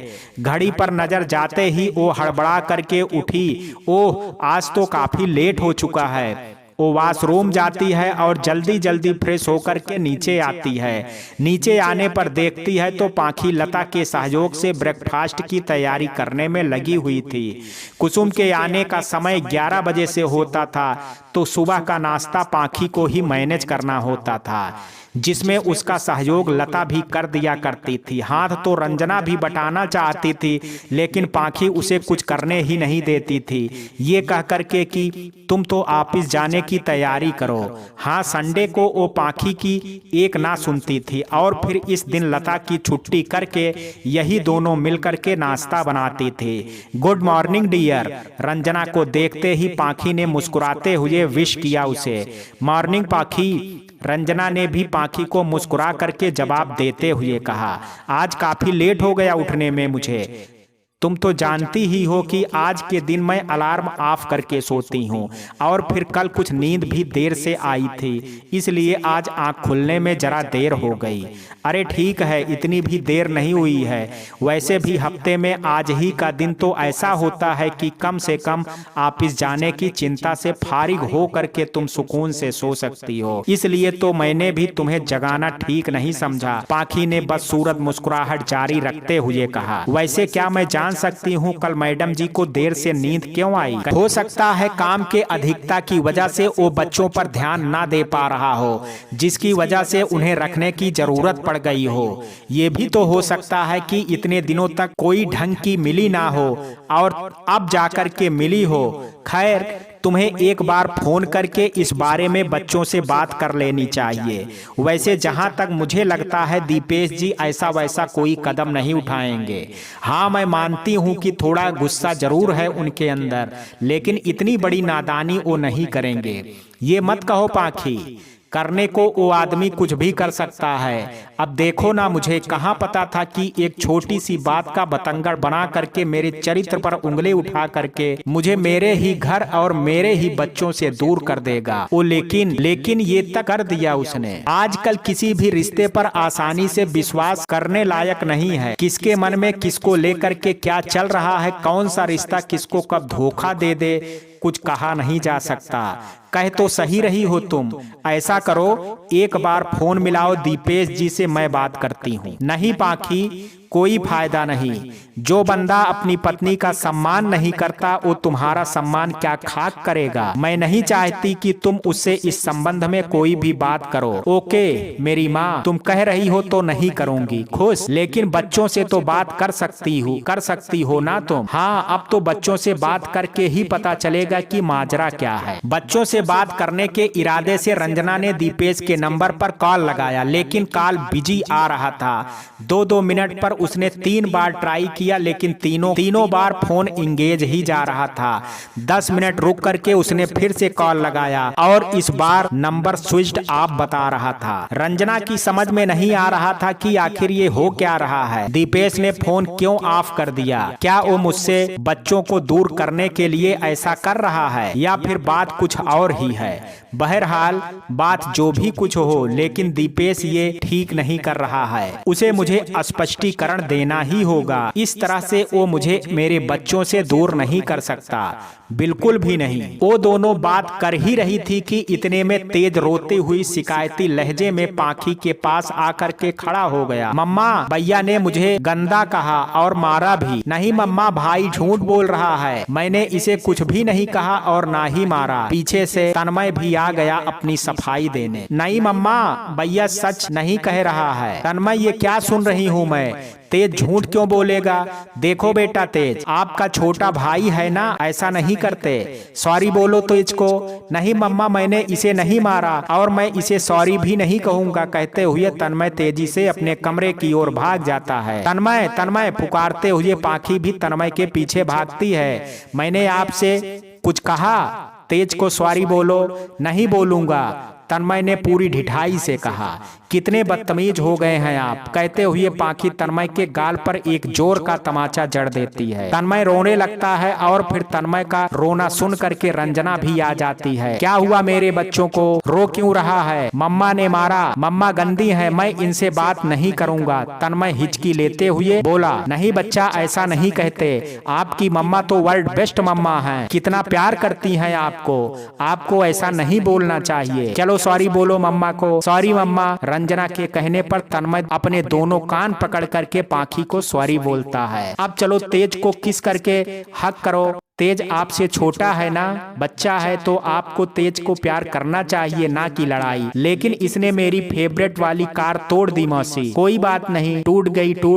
घड़ी पर नजर जाते ही वो हड़बड़ा करके उठी। ओह, आज तो काफी लेट हो चुका है। वो वॉशरूम जाती है और जल्दी जल्दी फ्रेश होकर के नीचे आती है। नीचे आने पर देखती है तो पाखी लता के सहयोग से ब्रेकफास्ट की तैयारी करने में लगी हुई थी। कुसुम के आने का समय 11 बजे से होता था, तो सुबह का नाश्ता पाखी को ही मैनेज करना होता था, जिसमें उसका सहयोग लता भी कर दिया करती थी। हाथ तो रंजना भी बटाना चाहती थी, लेकिन पाखी उसे कुछ करने ही नहीं देती थी, ये कह करके कि तुम तो ऑफिस जाने की तैयारी करो। हाँ, संडे को वो पाखी की एक ना सुनती थी और फिर इस दिन लता की छुट्टी करके यही दोनों मिल करके नाश्ता बनाती थी। Good morning dear. रंजना को देखते ही पाखी ने मुस्कुराते हुए विश किया उसे। मॉर्निंग पाखी। रंजना ने भी पाखी को मुस्कुरा करके जवाब देते हुए कहा, आज काफी लेट हो गया उठने में मुझे। तुम तो जानती ही हो कि आज के दिन मैं अलार्म ऑफ करके सोती हूँ और फिर कल कुछ नींद भी देर से आई थी, इसलिए आज आँख खुलने में जरा देर हो गई। अरे ठीक है, इतनी भी देर नहीं हुई है। वैसे भी हफ्ते में आज ही का दिन तो ऐसा होता है कि कम से कम ऑफिस जाने की चिंता से फारिग हो करके तुम सुकून से सो सकती हो, इसलिए तो मैंने भी तुम्हें जगाना ठीक नहीं समझा। पाखी ने बदसूरत मुस्कुराहट जारी रखते हुए कहा, वैसे क्या मैं जान सकती हूँ कल मैडम जी को देर से नींद क्यों आई? हो सकता है काम के अधिकता की वजह से वो बच्चों पर ध्यान ना दे पा रहा हो, जिसकी वजह से उन्हें रखने की जरूरत पड़ गई हो। ये भी तो हो सकता है कि इतने दिनों तक कोई ढंग की मिली ना हो और अब जाकर के मिली हो। खैर, तुम्हें एक बार फोन करके इस बारे में बच्चों से बात कर लेनी चाहिए। वैसे जहां तक मुझे लगता है दीपेश जी ऐसा वैसा कोई कदम नहीं उठाएंगे। हाँ, मैं मानती हूं कि थोड़ा गुस्सा जरूर है उनके अंदर, लेकिन इतनी बड़ी नादानी वो नहीं करेंगे। ये मत कहो पाखी, करने को वो आदमी कुछ भी कर सकता है। अब देखो ना, मुझे कहाँ पता था कि एक छोटी सी बात का बतंगड़ बना करके मेरे चरित्र पर उंगली उठा करके मुझे मेरे ही घर और मेरे ही बच्चों से दूर कर देगा वो। लेकिन ये तक कर दिया उसने। आजकल किसी भी रिश्ते पर आसानी से विश्वास करने लायक नहीं है। किसके मन में किसको लेकर के क्या चल रहा है, कौन सा रिश्ता किसको कब धोखा दे दे, कुछ कहा नहीं जा सकता। कह तो सही रही हो तुम। ऐसा करो, एक बार फोन मिलाओ दीपेश जी से, मैं बात करती हूँ। नहीं पाखी, कोई फायदा नहीं। जो बंदा अपनी पत्नी का सम्मान नहीं करता वो तुम्हारा सम्मान क्या खाक करेगा। मैं नहीं चाहती कि तुम उससे इस संबंध में कोई भी बात करो। ओके मेरी माँ, तुम कह रही हो तो नहीं करूँगी। खुश, लेकिन बच्चों से तो बात कर सकती हो ना तुम? हाँ, अब तो बच्चों से बात करके ही पता चलेगा कि माजरा क्या है। बच्चों से बात करने के इरादे से रंजना ने दीपेश के नंबर पर कॉल लगाया, लेकिन कॉल बिजी आ रहा था। 2-2 मिनट पर उसने 3 बार ट्राई किया, लेकिन तीनों बार फोन इंगेज ही जा रहा था। 10 मिनट रुक करके उसने फिर से कॉल लगाया और इस बार नंबर स्विच्ड ऑफ बता रहा था। रंजना की समझ में नहीं आ रहा था कि आखिर ये हो क्या रहा है। दीपेश ने फोन क्यों ऑफ कर दिया? क्या वो मुझसे बच्चों को दूर करने के लिए ऐसा कर रहा है या फिर बात कुछ और ही है? बहरहाल बात जो भी कुछ हो, लेकिन दीपेश ये ठीक नहीं कर रहा है। उसे मुझे स्पष्टीकरण स्पष्टीकरण देना ही होगा। इस तरह से वो मुझे मेरे बच्चों से दूर नहीं कर सकता, बिल्कुल भी नहीं। वो दोनों बात कर ही रही थी कि इतने में तेज रोती हुई शिकायती लहजे में पाखी के पास आकर के खड़ा हो गया। मम्मा, भैया ने मुझे गंदा कहा और मारा भी। नहीं मम्मा, भाई झूठ बोल रहा है, मैंने इसे कुछ भी नहीं कहा और ना ही मारा। पीछे से तन्मय भी आ गया अपनी सफाई देने। नहीं मम्मा, भैया सच नहीं कह रहा है। तन्मय, ये क्या सुन रही हूँ मैं? तेज झूठ क्यों बोलेगा? देखो बेटा तेज, आपका छोटा भाई है ना, ऐसा नहीं करते। सॉरी बोलो तेज को। नहीं मम्मा, मैंने इसे नहीं मारा और मैं इसे सॉरी भी नहीं कहूंगा, कहते हुए तन्मय तेजी से अपने कमरे की ओर भाग जाता है। तन्मय तन्मय पुकारते हुए पाखी भी तन्मय के पीछे भागती है। मैंने आपसे कुछ कहा? तेज को सॉरी बोलो। नहीं बोलूंगा, तन्मय ने पूरी ढिठाई से कहा। कितने बदतमीज हो गए हैं आप, कहते हुए पाखी तन्मय के गाल पर एक जोर का तमाचा जड़ देती है। तन्मय रोने लगता है और फिर तन्मय का रोना सुन करके रंजना भी आ जाती है। क्या हुआ मेरे बच्चों को, रो क्यों रहा है? मम्मा ने मारा, मम्मा गंदी है, मैं इनसे बात नहीं करूंगा। तन्मय हिचकी लेते हुए बोला। नहीं बच्चा, ऐसा नहीं कहते, आपकी मम्मा तो वर्ल्ड बेस्ट मम्मा है, कितना प्यार करती है आपको, आपको ऐसा नहीं बोलना चाहिए। चलो सॉरी बोलो मम्मा को। सॉरी मम्मा। रंजना के कहने पर तन्मय अपने दोनों कान पकड़ करके पाखी को सॉरी बोलता है। अब चलो तेज को किस करके हक करो। तेज आपसे छोटा है ना, बच्चा है तो आपको तेज को प्यार करना चाहिए, ना कि लड़ाई। लेकिन इसने मेरी फेवरेट वाली कार तोड़ दी मौसी। कोई बात नहीं, टूट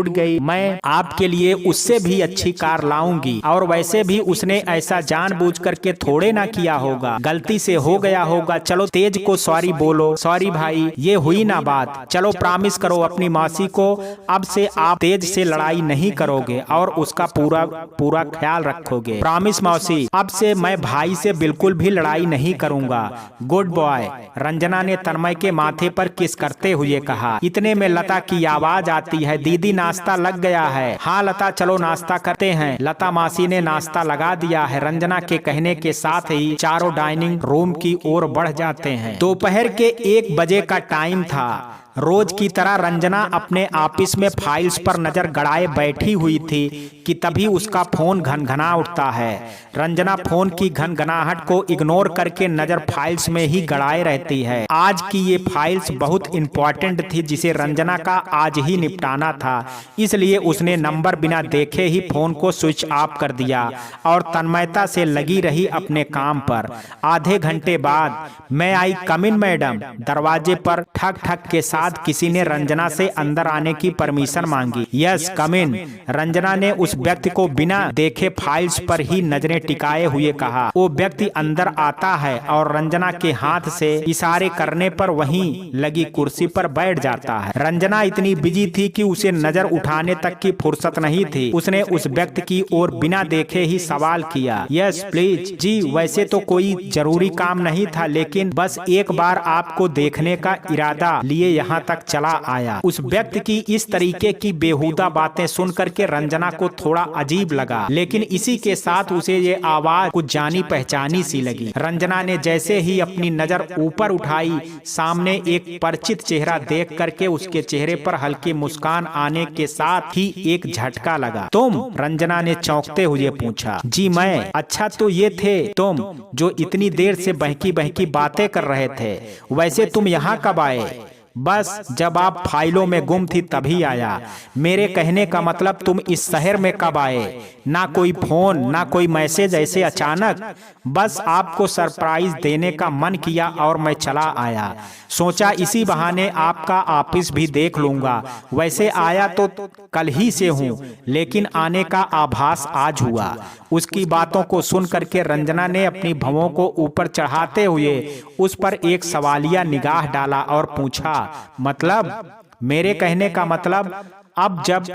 गई, मैं आपके लिए उससे भी अच्छी कार लाऊंगी। और वैसे भी उसने ऐसा जानबूझ करके थोड़े ना किया होगा, गलती से हो गया होगा। चलो तेज को सॉरी बोलो। सॉरी भाई, ये हुई ना बात। चलो प्रॉमिस करो अपनी मौसी को, अब से आप तेज से लड़ाई नहीं करोगे और उसका पूरा ख्याल रखोगे। प्रॉमिस मौसी, अब से मैं भाई से बिल्कुल भी लड़ाई नहीं करूंगा। Good boy. रंजना ने तन्मय के माथे पर किस करते हुए कहा। इतने में लता की आवाज आती है। दीदी नाश्ता लग गया है। हाँ लता, चलो नाश्ता करते हैं। लता मासी ने नाश्ता लगा दिया है। रंजना के कहने के साथ ही चारों डाइनिंग रूम की ओर बढ़ जाते हैं। दोपहर के 1 बजे का टाइम था। रोज की तरह रंजना अपने ऑफिस में फाइल्स पर नजर गड़ाए बैठी हुई थी कि तभी उसका फोन घनघना उठता है। रंजना फोन की घनघनाहट को इग्नोर करके नजर फाइल्स में ही गड़ाए रहती है। आज की ये फाइल्स बहुत इंपॉर्टेंट थी जिसे रंजना का आज ही निपटाना था, इसलिए उसने नंबर बिना देखे ही फोन को स्विच ऑफ कर दिया और तन्मयता से लगी रही अपने काम पर। आधे घंटे बाद मैं आई कम इन मैडम। दरवाजे पर ठक ठक के साथ किसी ने रंजना से अंदर आने की परमिशन मांगी। यस कम इन। रंजना ने उस व्यक्ति को बिना देखे फाइल्स पर ही नजरें टिकाए हुए कहा। वो व्यक्ति अंदर आता है और रंजना के हाथ से इशारे करने पर वहीं लगी कुर्सी पर बैठ जाता है। रंजना इतनी बिजी थी कि उसे नजर उठाने तक की फुर्सत नहीं थी। उसने उस व्यक्ति की ओर बिना देखे ही सवाल किया। Yes please. जी वैसे तो कोई जरूरी काम नहीं था, लेकिन बस एक बार आपको देखने का इरादा लिए यहाँ तक चला आया। उस व्यक्ति की इस तरीके की बेहुदा बातें सुन करके रंजना को थोड़ा अजीब लगा, लेकिन इसी के साथ उसे ये आवाज कुछ जानी पहचानी सी लगी। रंजना ने जैसे ही अपनी नजर ऊपर उठाई, सामने एक परिचित चेहरा देख करके उसके चेहरे पर हल्की मुस्कान आने के साथ ही एक झटका लगा। तुम? रंजना ने चौंकते हुए पूछा। जी मैं। अच्छा तो ये थे तुम जो इतनी देर से बहकी बहकी बातें कर रहे थे। वैसे तुम यहाँ कब आए? बस जब आप फाइलों में गुम थी तभी आया। मेरे कहने का मतलब तुम इस शहर में कब आए? ना कोई फोन ना कोई मैसेज, ऐसे अचानक। बस आपको सरप्राइज देने का मन किया और मैं चला आया। सोचा इसी बहाने आपका ऑफिस भी देख लूंगा। वैसे आया तो कल ही से हूँ, लेकिन आने का आभास आज हुआ। उसकी बातों को सुन करके रंजना ने अपनी भौं को ऊपर चढ़ाते हुए उस पर एक सवालिया निगाह डाला और पूछा, मतलब? मेरे कहने का मतलब अब जब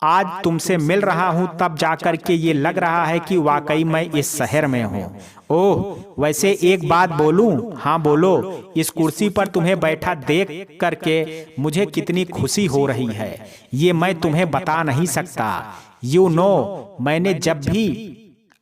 आज तुमसे मिल रहा हूं तब जाकर के ये लग रहा है कि वाकई मैं इस शहर में हूं। ओह, वैसे एक बात बोलूं? हाँ बोलो। इस कुर्सी पर तुम्हें बैठा देख करके मुझे कितनी खुशी हो रही है, ये मैं तुम्हें बता नहीं सकता। यू नो, मैंने जब भी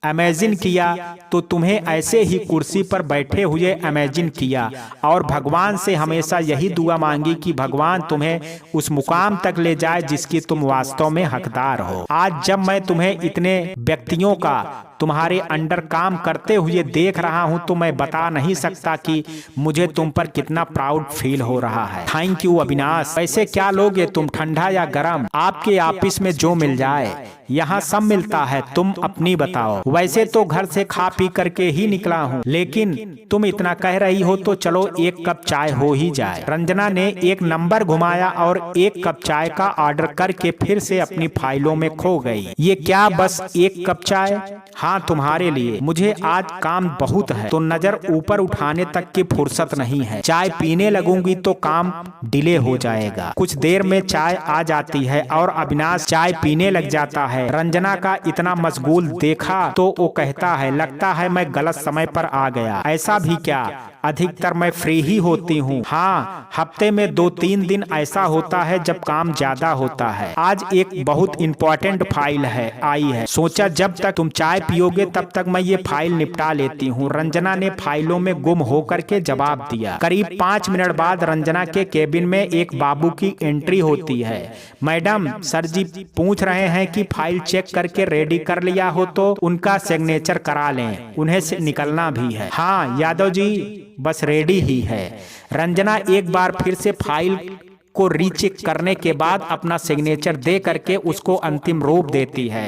इमेजिन किया तो तुम्हें ऐसे ही कुर्सी पर बैठे हुए इमेजिन किया और भगवान से हमेशा यही दुआ मांगी कि भगवान तुम्हें उस मुकाम तक ले जाए जिसकी तुम वास्तव में हकदार हो। आज जब मैं तुम्हें इतने व्यक्तियों का तुम्हारे अंडर काम करते हुए देख रहा हूं तो मैं बता नहीं सकता कि मुझे तुम पर कितना प्राउड फील हो रहा है। Thank you Avinash. वैसे क्या लोगे तुम, ठंडा या गरम? आपके ऑफिस में जो मिल जाए, यहाँ सब मिलता है, तुम अपनी बताओ। वैसे तो घर से खा पी करके ही निकला हूँ, लेकिन तुम इतना कह रही हो तो चलो एक कप चाय हो ही जाए। रंजना ने एक नंबर घुमाया और एक कप चाय का ऑर्डर करके फिर से अपनी फाइलों में खो गई। ये क्या, बस एक कप चाय? हाँ, तुम्हारे लिए। मुझे आज काम बहुत है तो नजर ऊपर उठाने तक की फुर्सत नहीं है। चाय पीने लगूंगी तो काम डिले हो जाएगा। कुछ देर में चाय आ जाती है और अविनाश चाय पीने लग जाता है। रंजना का इतना मशगूल देखा तो वो कहता है, लगता है मैं गलत समय पर आ गया। ऐसा भी क्या, अधिकतर मैं फ्री ही होती हूँ। हाँ, हफ्ते में 2-3 दिन ऐसा होता है जब काम ज्यादा होता है। आज एक बहुत इंपॉर्टेंट फाइल आई है, सोचा जब तक तुम चाय पियोगे तब तक मैं ये फाइल निपटा लेती हूँ। रंजना ने फाइलों में गुम होकर के जवाब दिया। करीब 5 मिनट बाद रंजना के केबिन में एक बाबू की एंट्री होती है। मैडम, सर जी पूछ रहे हैं कि फाइल चेक करके रेडी कर लिया हो तो उनका सिग्नेचर करा लें, उन्हें से निकलना भी है। हाँ यादव जी, बस रेडी ही है। रंजना एक बार फिर से फाइल को रीचेक करने के बाद अपना सिग्नेचर दे करके उसको अंतिम रूप देती है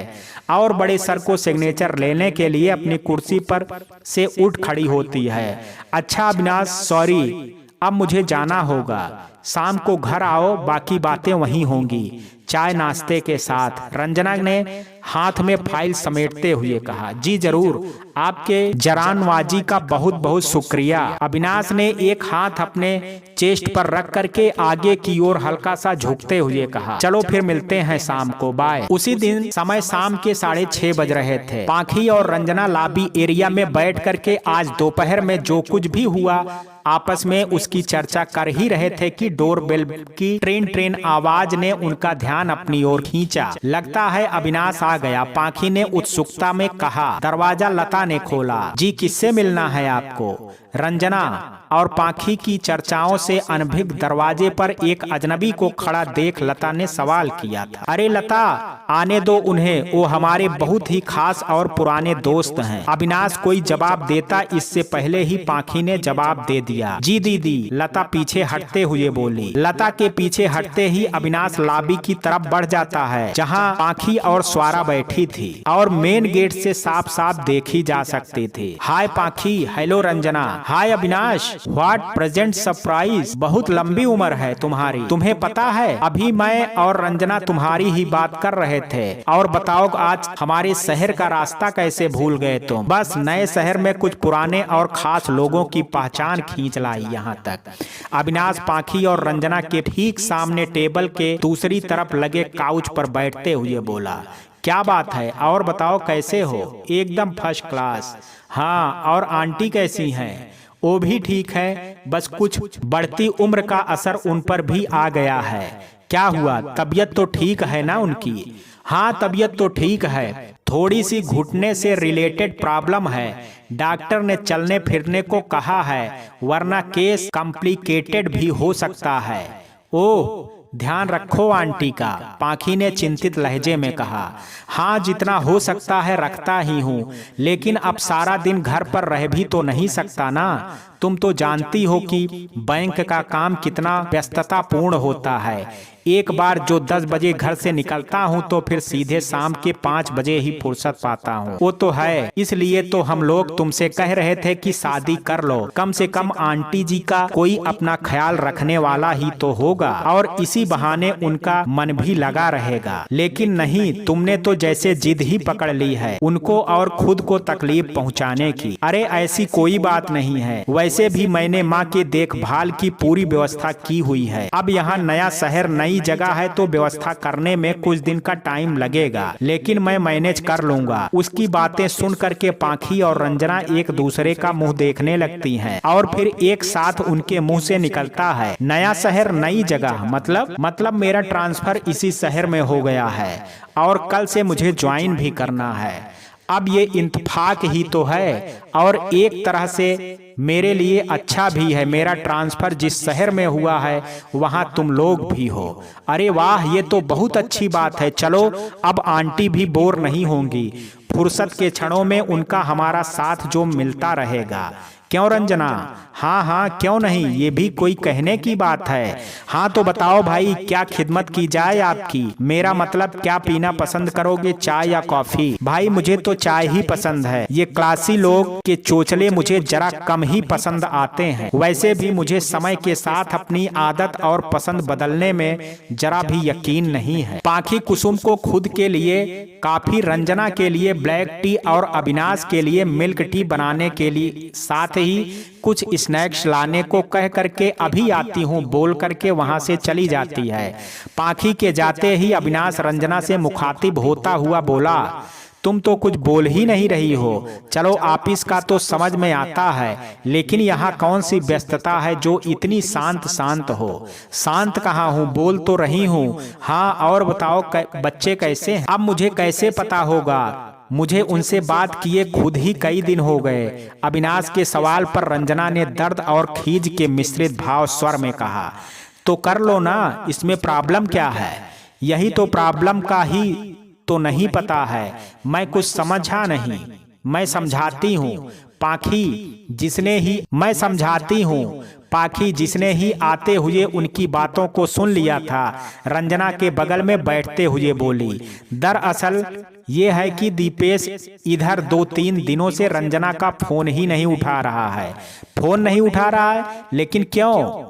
और बड़े सर को सिग्नेचर लेने के लिए अपनी कुर्सी पर से उठ खड़ी होती है। अच्छा अविनाश, सॉरी, अब मुझे जाना होगा। शाम को घर आओ, बाकी बातें वहीं होंगी, चाय नाश्ते के साथ। रंजना ने हाथ में फाइल समेटते हुए कहा। जी जरूर, आपके जरानवाजी का बहुत बहुत शुक्रिया। अविनाश ने एक हाथ अपने चेस्ट पर रख करके आगे की ओर हल्का सा झुकते हुए कहा, चलो फिर मिलते हैं शाम को, बाय। उसी दिन समय शाम के 6:30 बज रहे थे। पाखी और रंजना लॉबी एरिया में बैठ करके आज दोपहर में जो कुछ भी हुआ आपस में उसकी चर्चा कर ही रहे थे कि डोरबेल की ट्रेन आवाज ने उनका ध्यान अपनी ओर खींचा। लगता है अविनाश आ गया, पाखी ने उत्सुकता में कहा। दरवाजा लता ने खोला। जी, किससे मिलना है आपको? रंजना और पाखी की चर्चाओं से अनभिज्ञ दरवाजे पर एक अजनबी को खड़ा देख लता ने सवाल किया था। अरे लता, आने दो उन्हें, वो हमारे बहुत ही खास और पुराने दोस्त हैं। अविनाश कोई जवाब देता इससे पहले ही पाखी ने जवाब दे दिया। जी दीदी, लता पीछे हटते हुए बोली। लता के पीछे हटते ही अविनाश लॉबी की तरफ बढ़ जाता है जहां पाखी और स्वारा बैठी थी और मेन गेट से साफ साफ देखी जा सकती थी। हाय पाखी, hello Ranjana. Hi Avinash, what present surprise, बहुत लंबी उम्र है तुम्हारी। तुम्हें पता है अभी मैं और रंजना तुम्हारी ही बात कर रहे थे। और बताओ आज हमारे शहर का रास्ता कैसे भूल गए तुम? बस नए शहर में कुछ पुराने और खास लोगों की पहचान खींच लाई यहाँ तक। अविनाश पाखी और रंजना के ठीक सामने टेबल के दूसरी तरफ लगे काउच पर बैठते हुए बोला। क्या बात है, और बताओ कैसे हो? एकदम फर्स्ट क्लास। हाँ, और आंटी कैसी हैं? वो भी ठीक है, बस कुछ बढ़ती उम्र का असर उन पर भी आ गया है। क्या हुआ, तबीयत तो ठीक है ना उनकी? हाँ, तबीयत तो ठीक है, थोड़ी सी घुटने से रिलेटेड प्रॉब्लम है। डॉक्टर ने चलने फिरने को कहा है, वरना केस कॉम्प्लिकेटेड भी हो सकता है। ओह, ध्यान रखो आंटी का, पाखी ने चिंतित लहजे में कहा। हाँ, जितना हो सकता है रखता ही हूँ, लेकिन अब सारा दिन घर पर रह भी तो नहीं सकता ना। तुम तो जानती हो कि बैंक का काम कितना व्यस्तता पूर्ण होता है। एक बार जो 10 बजे घर से निकलता हूँ तो फिर सीधे शाम के 5 बजे ही फुर्सत पाता हूँ। वो तो है, इसलिए तो हम लोग तुमसे कह रहे थे कि शादी कर लो, कम से कम आंटी जी का कोई अपना ख्याल रखने वाला ही तो होगा और इसी बहाने उनका मन भी लगा रहेगा। लेकिन नहीं, तुमने तो जैसे जिद ही पकड़ ली है उनको और खुद को तकलीफ पहुँचाने की। अरे ऐसी कोई बात नहीं है, वैसे भी मैंने माँ के देखभाल की पूरी व्यवस्था की हुई है। अब यहाँ नया शहर, नई जगह है तो व्यवस्था करने में कुछ दिन का टाइम लगेगा, लेकिन मैं मैनेज कर लूंगा। उसकी बातें सुन करके पाखी और रंजना एक दूसरे का मुंह देखने लगती हैं और फिर एक साथ उनके मुंह से निकलता है, नया शहर नई जगह, मतलब मेरा ट्रांसफर इसी शहर में हो गया है और कल से मुझे ज्वाइन भी करना है। अब ये इंतफाक ही तो है और एक तरह से मेरे लिए अच्छा भी है। मेरा ट्रांसफर जिस शहर में हुआ है वहां तुम लोग भी हो। अरे वाह, ये तो बहुत अच्छी बात है। चलो अब आंटी भी बोर नहीं होंगी। फुर्सत के क्षणों में उनका हमारा साथ जो मिलता रहेगा। क्यों रंजना? हाँ हाँ, क्यों नहीं, ये भी कोई कहने की बात है। हाँ तो बताओ भाई, क्या खिदमत की जाए आपकी? मेरा मतलब क्या पीना पसंद करोगे, चाय या कॉफी? भाई मुझे तो चाय ही पसंद है। ये क्लासी लोग के चोचले मुझे जरा कम ही पसंद आते हैं। वैसे भी मुझे समय के साथ अपनी आदत और पसंद बदलने में जरा भी यकीन नहीं है। पाखी कुसुम को खुद के लिए काफी, रंजना के लिए ब्लैक टी और अविनाश के लिए मिल्क टी बनाने के लिए साथ ही कुछ स्नैक्स लाने को कह करके अभी आती हूँ बोल करके वहां से चली जाती है। पाखी के जाते ही अविनाश रंजना से मुखातिब होता हुआ बोला, तुम तो कुछ बोल ही नहीं रही हो। चलो ऑफिस का तो समझ में आता है, लेकिन यहाँ कौन सी व्यस्तता है जो इतनी शांत शांत हो? शांत कहाँ हूँ, बोल तो रही हूँ। हाँ और बताओ बच्चे कैसे हैं? अब मुझे कैसे पता होगा, मुझे उनसे बात किए खुद ही कई दिन हो गए। अविनाश के सवाल पर रंजना ने दर्द और खीज के मिश्रित भाव स्वर में कहा, तो कर लो ना, इसमें प्रॉब्लम क्या है? यही तो प्रॉब्लम का ही तो नहीं पता है। मैं कुछ समझा नहीं। मैं समझाती हूँ पाखी, जिसने ही आते हुए उनकी बातों को सुन लिया था, रंजना के बगल में बैठते हुए बोली, दरअसल ये है कि दीपेश इधर 2-3 दिनों से रंजना का फोन ही नहीं उठा रहा है। फोन नहीं उठा रहा है, लेकिन क्यों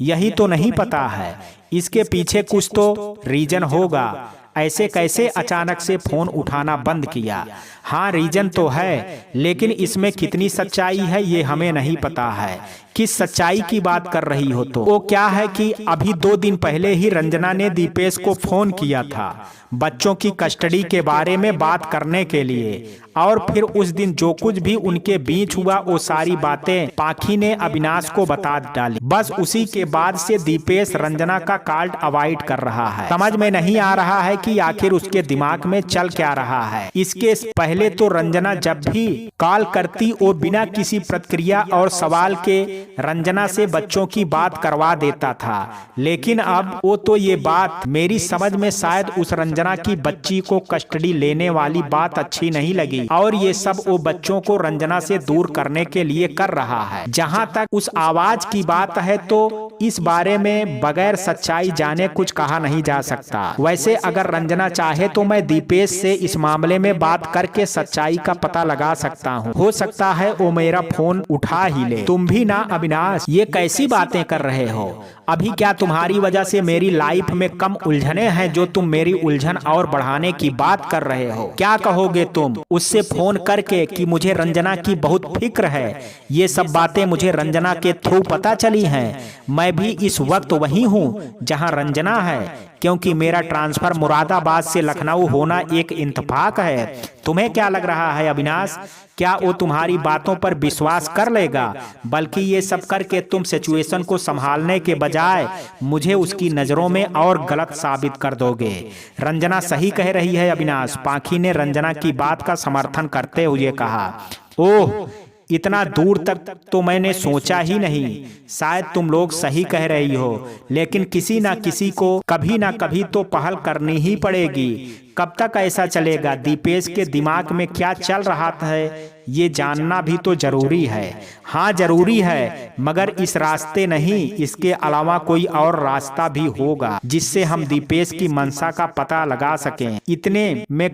यही तो नहीं पता है। इसके पीछे कुछ तो रीजन होगा। ऐसे कैसे अचानक से फोन उठाना बंद किया? हाँ रीजन तो है, लेकिन इसमें कितनी सच्चाई है ये हमें नहीं पता है। किस सच्चाई की बात कर रही हो? तो वो क्या है कि अभी 2 दिन पहले ही रंजना ने दीपेश को फोन किया था बच्चों की कस्टडी के बारे में बात करने के लिए, और फिर उस दिन जो कुछ भी उनके बीच हुआ वो सारी बातें पाखी ने अविनाश को बता डाली। बस उसी के बाद से दीपेश रंजना का कॉल अवॉइड कर रहा है। समझ में नहीं आ रहा है कि आखिर उसके दिमाग में चल क्या रहा है। इसके पहले तो रंजना जब भी कॉल करती वो बिना किसी प्रतिक्रिया और सवाल के रंजना से बच्चों की बात करवा देता था, लेकिन अब वो तो ये बात मेरी समझ में शायद उस रंजना की बच्ची को कस्टडी लेने वाली बात अच्छी नहीं लगी, और ये सब वो बच्चों को रंजना से दूर करने के लिए कर रहा है। जहां तक उस आवाज की बात है तो इस बारे में बगैर सच्चाई जाने कुछ कहा नहीं जा सकता। वैसे अगर रंजना चाहे तो मैं दीपेश से इस मामले में बात करके सच्चाई का पता लगा सकता हूँ। हो सकता है वो मेरा फोन उठा ही ले। तुम भी ना अविनाश, ये कैसी बातें कर रहे हो? अभी क्या तुम्हारी वजह से मेरी लाइफ में कम उलझने हैं जो तुम मेरी उलझन और बढ़ाने की बात कर रहे हो? क्या कहोगे तुम उससे फोन करके कि मुझे रंजना की बहुत फिक्र है? ये सब बातें मुझे रंजना के थ्रू पता चली हैं। मैं भी इस वक्त वही हूँ जहाँ रंजना है, क्योंकि मेरा ट्रांसफर मुरादाबाद से लखनऊ होना एक इंतफाक है। तुम्हें क्या लग रहा है अविनाश, क्या वो तुम्हारी बातों पर विश्वास कर लेगा? बल्कि ये सब करके तुम सिचुएशन को संभालने के बजाय मुझे उसकी नजरों में और गलत साबित कर दोगे। रंजना सही कह रही है अविनाश, पाखी ने रंजना की बात का समर्थन करते हुए कहा। ओह, इतना दूर तक तो मैंने सोचा ही नहीं। शायद तुम लोग सही कह रही हो, लेकिन किसी ना किसी को कभी ना कभी तो पहल करनी ही पड़ेगी। कब तक ऐसा चलेगा? दीपेश के दिमाग में क्या चल रहा है ये जानना भी तो जरूरी है। हाँ जरूरी है, मगर इस रास्ते नहीं, इसके अलावा कोई और रास्ता भी होगा जिससे हम दीपेश की मंशा का पता लगा सकें। इतने में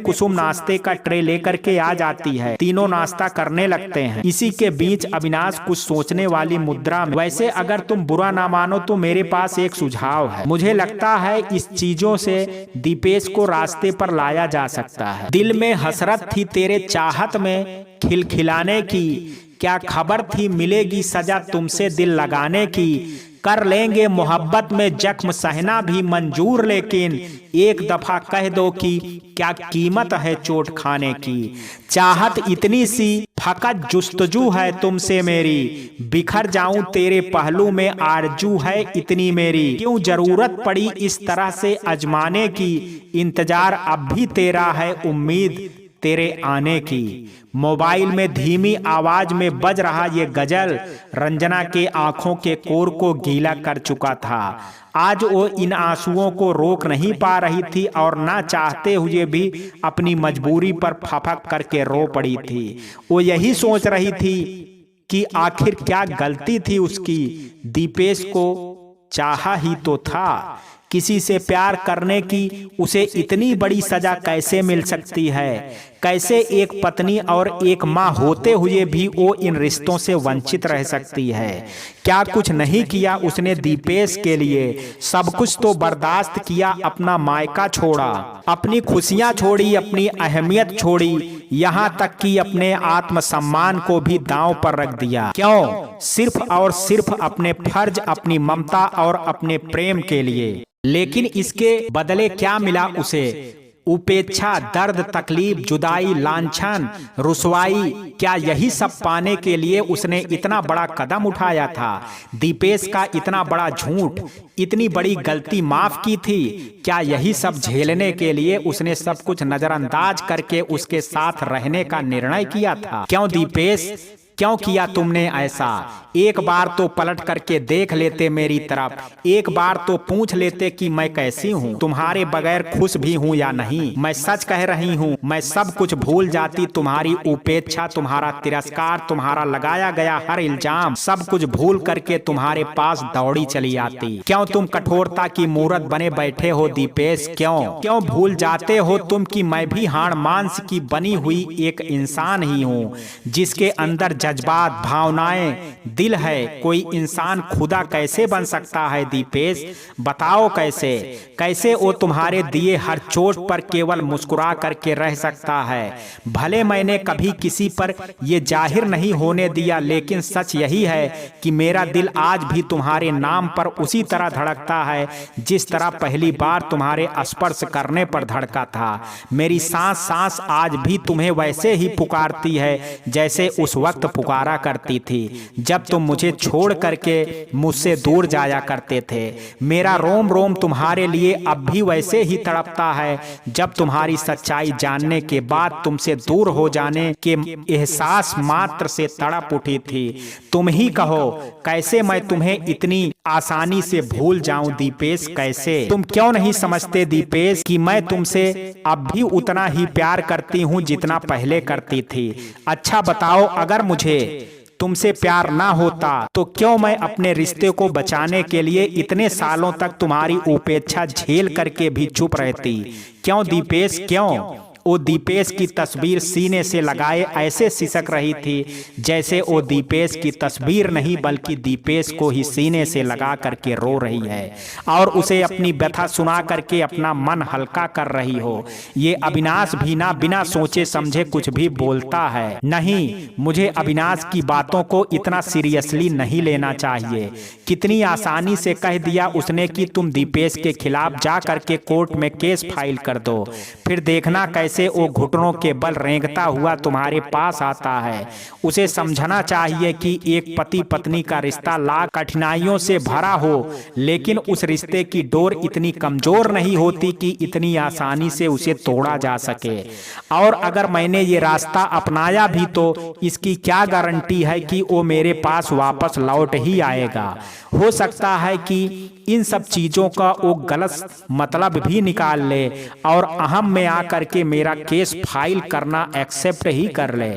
कुसुम नाश्ते का ट्रे लेकर के आ जाती है। तीनों नाश्ता करने लगते हैं। इसी के बीच अविनाश कुछ सोचने वाली मुद्रा में, वैसे अगर तुम बुरा ना मानो तो मेरे पास एक सुझाव है। मुझे लगता है इस चीजों से दीपेश को रास्ते पर लाया जा सकता है। दिल में हसरत थी तेरे चाहत में खिलखिलाने की, क्या खबर थी मिलेगी सजा तुमसे दिल लगाने की। कर लेंगे मोहब्बत में जख्म सहना भी मंजूर, लेकिन एक दफा कह दो कि क्या कीमत है चोट खाने की। चाहत इतनी सी फकत जुस्तजू है तुमसे मेरी, बिखर जाऊं तेरे पहलू में आरजू है इतनी मेरी। क्यों जरूरत पड़ी इस तरह से अजमाने की, इंतजार अब भी तेरा है उम्मीद तेरे आने की। मोबाइल में धीमी आवाज में बज रहा ये गजल रंजना के आंखों के कोर को गीला कर चुका था। आज वो इन आंसुओं को रोक नहीं पा रही थी और ना चाहते हुए भी अपनी मजबूरी पर फपक करके रो पड़ी थी। वो यही सोच रही थी कि आखिर क्या गलती थी उसकी। दीपेश को चाहा ही तो था, किसी से प्यार करने की उसे इतनी बड़ी सजा कैसे मिल सकती है। कैसे एक पत्नी और एक माँ होते हुए भी वो इन रिश्तों से वंचित रह सकती है। क्या कुछ नहीं किया उसने दीपेश के लिए, सब कुछ तो बर्दाश्त किया। अपना मायका छोड़ा, अपनी खुशियां छोड़ी, अपनी अहमियत छोड़ी, यहाँ तक कि अपने आत्मसम्मान को भी दांव पर रख दिया। क्यों? सिर्फ और सिर्फ अपने फर्ज, अपनी ममता और अपने प्रेम के लिए। लेकिन इसके बदले क्या मिला उसे? उपेक्षा, दर्द, तकलीफ, जुदाई, लांछन, रुसवाई। क्या यही सब पाने के लिए उसने इतना बड़ा कदम उठाया था? दीपेश का इतना बड़ा झूठ, इतनी बड़ी गलती माफ की थी? क्या यही सब झेलने के लिए उसने सब कुछ नजरअंदाज करके उसके साथ रहने का निर्णय किया था? क्यों दीपेश, क्यों किया तुमने ऐसा? एक बार तो पलट करके देख लेते मेरी तरफ, एक बार तो पूछ लेते कि मैं कैसी हूँ, तुम्हारे बगैर खुश भी हूँ या नहीं। मैं सच कह रही हूँ, मैं सब कुछ भूल जाती। तुम्हारी उपेक्षा, तुम्हारा तिरस्कार, तुम्हारा लगाया गया हर इल्जाम, सब कुछ भूल करके तुम्हारे पास दौड़ी चली आती। क्यों तुम कठोरता की मूरत बने बैठे हो दीपेश? क्यों भूल जाते हो तुम कि मैं भी हाड़ मांस की बनी हुई एक इंसान ही हूँ, जिसके अंदर जज्बात, भावनाएं, दिल है। कोई इंसान खुदा कैसे बन सकता है दीपेश? बताओ कैसे वो तुम्हारे दिए हर चोट पर केवल मुस्कुरा करके रह सकता है? भले मैंने कभी किसी पर ये जाहिर नहीं होने दिया, लेकिन सच यही है कि मेरा दिल आज भी तुम्हारे नाम पर उसी तरह धड़कता है जिस तरह पहली बार तुम्हारे स्पर्श करने पर धड़का था। मेरी सांस आज भी तुम्हें वैसे ही पुकारती है जैसे उस वक्त पुकारा करती थी जब तुम मुझे छोड़ करके मुझसे दूर जाया करते थे। मेरा रोम रोम तुम्हारे लिए अब भी वैसे ही तड़पता है जब तुम्हारी सच्चाई जानने के बाद तुमसे दूर हो जाने के एहसास मात्र से तड़प उठी थी। तुम ही कहो कैसे मैं तुम्हें इतनी आसानी से भूल जाऊं दीपेश? कैसे? तुम क्यों नहीं समझते दीपेश कि मैं तुमसे अब भी उतना ही प्यार करती हूं जितना पहले करती थी? अच्छा बताओ, अगर मुझे तुमसे प्यार ना होता तो क्यों मैं अपने रिश्ते को बचाने के लिए इतने सालों तक तुम्हारी उपेक्षा झेल करके भी चुप रहती? क्यों दीपेश, क्यों? वो दीपेश की तस्वीर सीने से लगाए ऐसे सिसक रही थी जैसे वो दीपेश की तस्वीर नहीं बल्कि दीपेश को ही सीने से लगा करके रो रही है और उसे अपनी व्यथा सुना करके अपना मन हल्का कर रही हो। ये अविनाश भी ना बिना सोचे समझे कुछ भी बोलता है। नहीं, मुझे अविनाश की बातों को इतना सीरियसली नहीं लेना चाहिए। कितनी आसानी से कह दिया उसने कि तुम दीपेश के खिलाफ जा करके कोर्ट में केस फाइल कर दो, फिर देखना कैसे वो घुटनों के बल रेंगता हुआ तुम्हारे पास आता है। उसे समझना चाहिए कि एक पति पत्नी का रिश्ता लाख कठिनाइयों से भरा हो, लेकिन उस रिश्ते की डोर इतनी कमजोर नहीं होती कि इतनी आसानी से उसे तोड़ा जा सके। और अगर मैंने ये रास्ता अपनाया भी तो इसकी क्या गारंटी है कि वो मेरे पास वापस लौट ही आएगा? हो सकता है कि इन सब चीजों का वो गलत मतलब भी निकाल ले और अहम में आकर के मेरा केस फाइल करना एक्सेप्ट ही कर ले।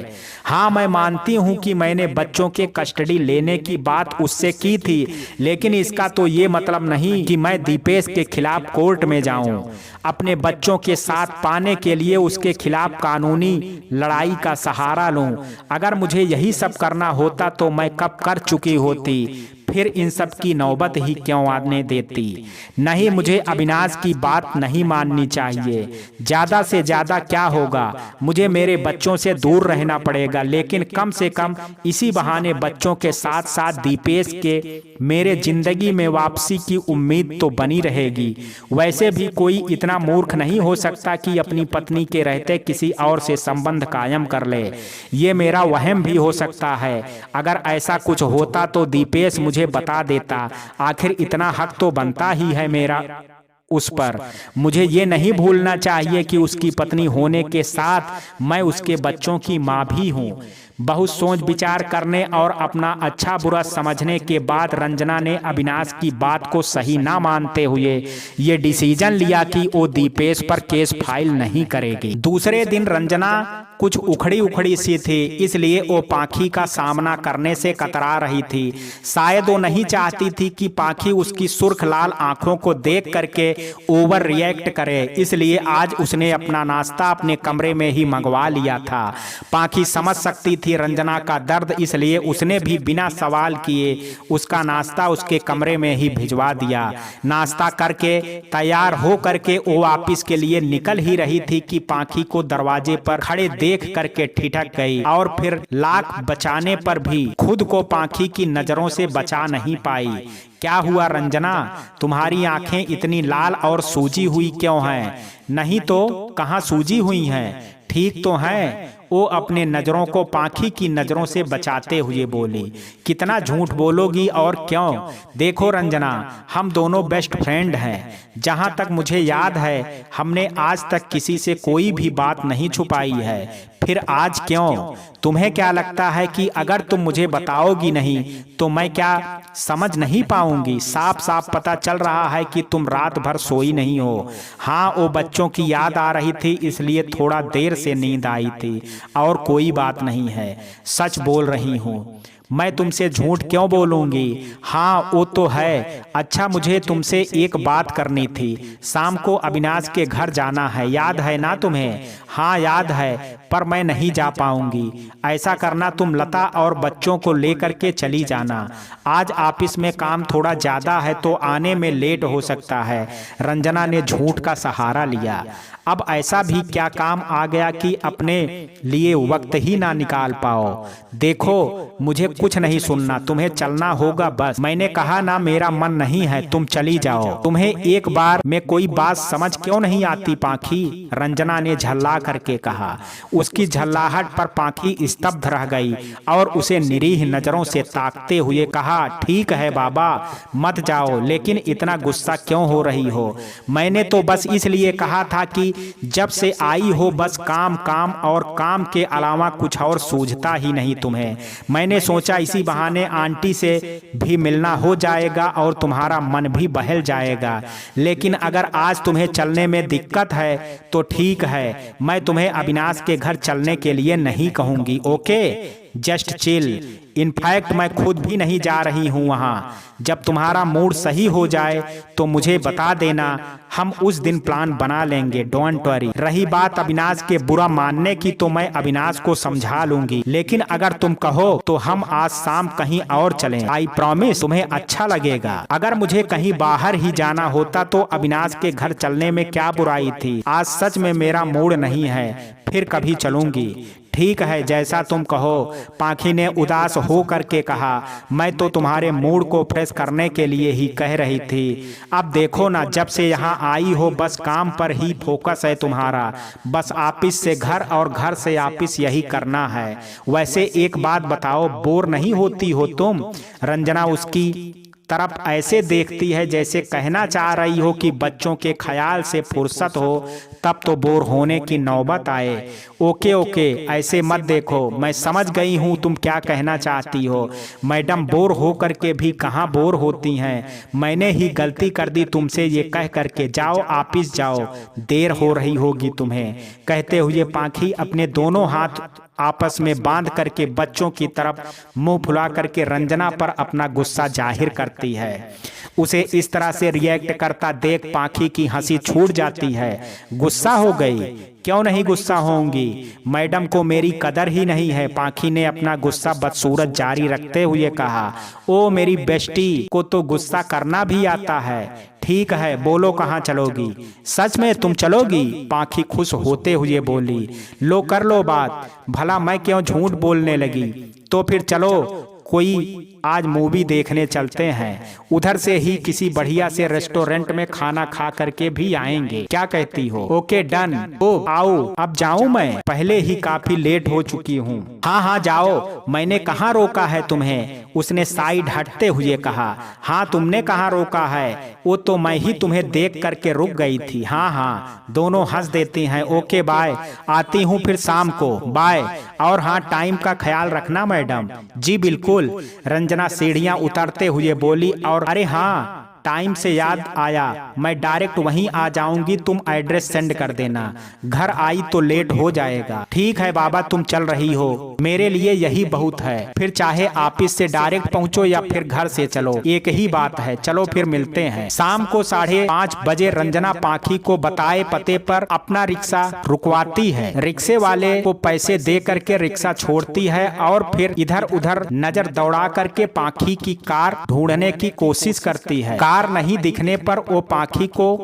हाँ, मैं मानती हूँ कि मैंने बच्चों के कस्टडी लेने की बात उससे की थी, लेकिन इसका तो ये मतलब नहीं कि मैं दीपेश के खिलाफ कोर्ट में जाऊं। अपने बच्चों के साथ पाने के लिए उसके खिलाफ कानूनी लड़ाई का सहारा लूं। अगर मुझे यही सब करना होता तो मैं कब कर चुकी होती। फिर इन सब की नौबत ही क्यों आने देती। नहीं, मुझे अविनाश की बात नहीं माननी चाहिए। ज्यादा से ज्यादा क्या होगा, मुझे मेरे बच्चों से दूर रहना पड़ेगा, लेकिन कम से कम इसी बहाने बच्चों के साथ साथ दीपेश के मेरे जिंदगी में वापसी की उम्मीद तो बनी रहेगी। वैसे भी कोई इतना मूर्ख नहीं हो सकता कि अपनी पत्नी के रहते किसी और से संबंध कायम कर ले। ये मेरा वहम भी हो सकता है। अगर ऐसा कुछ होता तो दीपेश मुझे बता देता। आखिर इतना हक तो बनता ही है मेरा उस पर। मुझे ये नहीं भूलना चाहिए कि उसकी पत्नी होने के साथ मैं उसके बच्चों की माँ भी हूँ। बहुत सोच विचार करने और अपना अच्छा बुरा समझने के बाद रंजना ने अविनाश की बात को सही ना मानते हुए ये डिसीजन लिया कि वो दीपेश पर केस फाइल नहीं करेगी। दूसरे दिन रंजना कुछ उखड़ी उखड़ी सी थी, इसलिए वो पाखी का सामना करने से कतरा रही थी। शायद वो नहीं चाहती थी कि पाखी उसकी सुर्ख लाल आंखों को देख करके ओवर रिएक्ट करे, इसलिए आज उसने अपना नाश्ता अपने कमरे में ही मंगवा लिया था। पाखी समझ सकती थी रंजना का दर्द, इसलिए उसने भी बिना सवाल किए उसका नाश्ता उसके कमरे में ही भिजवा दिया। नाश्ता करके तैयार हो करके वो ऑफिस के लिए निकल ही रही थी कि पाखी को दरवाजे पर खड़े देख करके ठिठक गई और फिर लाख बचाने पर भी खुद को पाखी की नजरों से बचा नहीं पाई। क्या हुआ रंजना, तुम्हारी आंखें इतनी लाल और सूजी हुई क्यों हैं? नहीं तो कहाँ सूजी हुई हैं, ठीक तो हैं। वो अपने नजरों को पाखी की नजरों से बचाते हुए बोली। कितना झूठ बोलोगी और क्यों? देखो रंजना, हम दोनों बेस्ट फ्रेंड हैं। जहां तक मुझे याद है हमने आज तक किसी से कोई भी बात नहीं छुपाई है, फिर आज क्यों? तुम्हें क्या लगता है कि अगर तुम मुझे बताओगी नहीं तो मैं क्या समझ नहीं पाऊंगी? साफ साफ पता चल रहा है कि तुम रात भर सोई नहीं हो। हाँ, वो बच्चों की याद आ रही थी इसलिए थोड़ा देर से नींद आई थी, और कोई बात नहीं है, सच बोल रही हूँ। मैं तुमसे झूठ क्यों बोलूंगी? हाँ वो तो है। अच्छा, मुझे तुमसे एक बात करनी थी। शाम को अविनाश के घर जाना है, याद है ना तुम्हें? हाँ याद है, पर मैं नहीं जा पाऊंगी। ऐसा करना, तुम लता और बच्चों को लेकर के चली जाना। आज ऑफिस में काम थोड़ा ज्यादा है तो आने में लेट हो सकता है। रंजना ने झूठ का सहारा लिया। अब ऐसा भी क्या काम आ गया कि अपने लिए वक्त ही ना निकाल पाओ? देखो, मुझे कुछ नहीं सुनना, तुम्हें चलना होगा बस। मैंने कहा ना मेरा मन नहीं है, तुम चली जाओ। तुम्हें एक बार में कोई बात समझ क्यों नहीं आती पाखी? रंजना ने झल्ला करके कहा। उसकी झल्लाहट पर पाखी स्तब्ध रह गई और उसे निरीह नजरों से ताकते हुए कहा, ठीक है बाबा, मत जाओ, लेकिन इतना गुस्सा क्यों हो रही हो? मैंने तो बस इसलिए कहा था कि जब से आई हो बस काम काम और काम के अलावा कुछ और सूझता ही नहीं तुम्हें। मैंने सोचा इसी बहाने आंटी से भी मिलना हो जाएगा और तुम्हारा मन भी बहल जाएगा। लेकिन अगर आज तुम्हें चलने में दिक्कत है तो ठीक है, मैं तुम्हें अविनाश के घर चलने के लिए नहीं कहूंगी। Okay, just chill. इनफैक्ट मैं खुद भी नहीं जा रही हूँ वहाँ। जब तुम्हारा मूड सही हो जाए तो मुझे बता देना, हम उस दिन प्लान बना लेंगे, डोंट वरी। रही बात अविनाश के बुरा मानने की तो मैं अविनाश को समझा लूंगी, लेकिन अगर तुम कहो तो हम आज शाम कहीं और चलें। आई प्रॉमिस तुम्हें अच्छा लगेगा। अगर मुझे कहीं बाहर ही जाना होता तो अविनाश के घर चलने में क्या बुराई थी? आज सच में मेरा मूड नहीं है, फिर कभी चलूंगी। ठीक है, जैसा तुम कहो, पाखी ने उदास हो करके कहा। मैं तो तुम्हारे मूड को फ्रेश करने के लिए ही कह रही थी। अब देखो ना, जब से यहाँ आई हो बस काम पर ही फोकस है तुम्हारा। बस ऑफिस से घर और घर से ऑफिस, यही करना है। वैसे एक बात बताओ, बोर नहीं होती हो तुम? रंजना उसकी तरफ ऐसे देखती है जैसे कहना चाह रही हो कि बच्चों के ख्याल से फुर्सत हो तब तो बोर होने की नौबत आए। ओके ओके, ऐसे मत देखो, मैं समझ गई हूँ तुम क्या कहना चाहती हो। मैडम बोर हो करके भी कहाँ बोर होती हैं। मैंने ही गलती कर दी तुमसे ये कह करके। जाओ ऑफिस जाओ, देर हो रही होगी तुम्हें। कहते हुए पाखी अपने दोनों हाथ आपस में बांध करके बच्चों की तरफ मुंह फुला करके रंजना पर अपना गुस्सा जाहिर करती है। उसे इस तरह से रिएक्ट करता देख पाखी की हंसी छूट जाती है। गुस्सा हो गई? क्यों नहीं गुस्सा होंगी, मैडम को मेरी कदर ही नहीं है। पाखी ने अपना गुस्सा बदसूरत जारी रखते हुए कहा, ओ मेरी बेस्टी को तो गुस्सा करना भी आता है। ठीक है, बोलो कहाँ चलोगी? सच में तुम चलोगी? पाखी खुश होते हुए बोली, लो कर लो बात, भला मैं क्यों झूठ बोलने लगी। तो फिर चलो कोई आज मूवी देखने चलते हैं, उधर से ही किसी बढ़िया से रेस्टोरेंट में खाना खा करके भी आएंगे, क्या कहती हो? Okay done. ओ आओ, अब जाऊं मैं? पहले ही काफी लेट हो चुकी हूँ। हाँ हाँ जाओ, मैंने कहाँ रोका है तुम्हें? उसने साइड हटते हुए कहा। हाँ तुमने कहाँ रोका है, वो तो मैं ही तुम्हें देख करके रुक गई थी। हाँ हाँ, दोनों हंस देती हैं। ओके बाय, आती हूँ फिर शाम को, बाय। और हाँ टाइम का ख्याल रखना मैडम। जी बिल्कुल, रंजना सीढ़ियां उतरते हुए बोली। और अरे हाँ टाइम से याद आया, मैं डायरेक्ट वहीं आ जाऊंगी, तुम एड्रेस सेंड कर देना। घर आई तो लेट हो जाएगा। ठीक है बाबा, तुम चल रही हो, मेरे लिए यही बहुत है। फिर चाहे ऑफिस से डायरेक्ट पहुंचो या फिर घर से चलो, एक ही बात है। चलो फिर मिलते हैं। शाम को 5:30 बजे रंजना पाखी को बताए पते पर अपना रिक्शा रुकवाती है। रिक्शे वाले को पैसे दे करके रिक्शा छोड़ती है और फिर इधर उधर नजर दौड़ा करके पाखी की कार ढूंढने की कोशिश करती है। कार नहीं दिखने पर वो पाखी को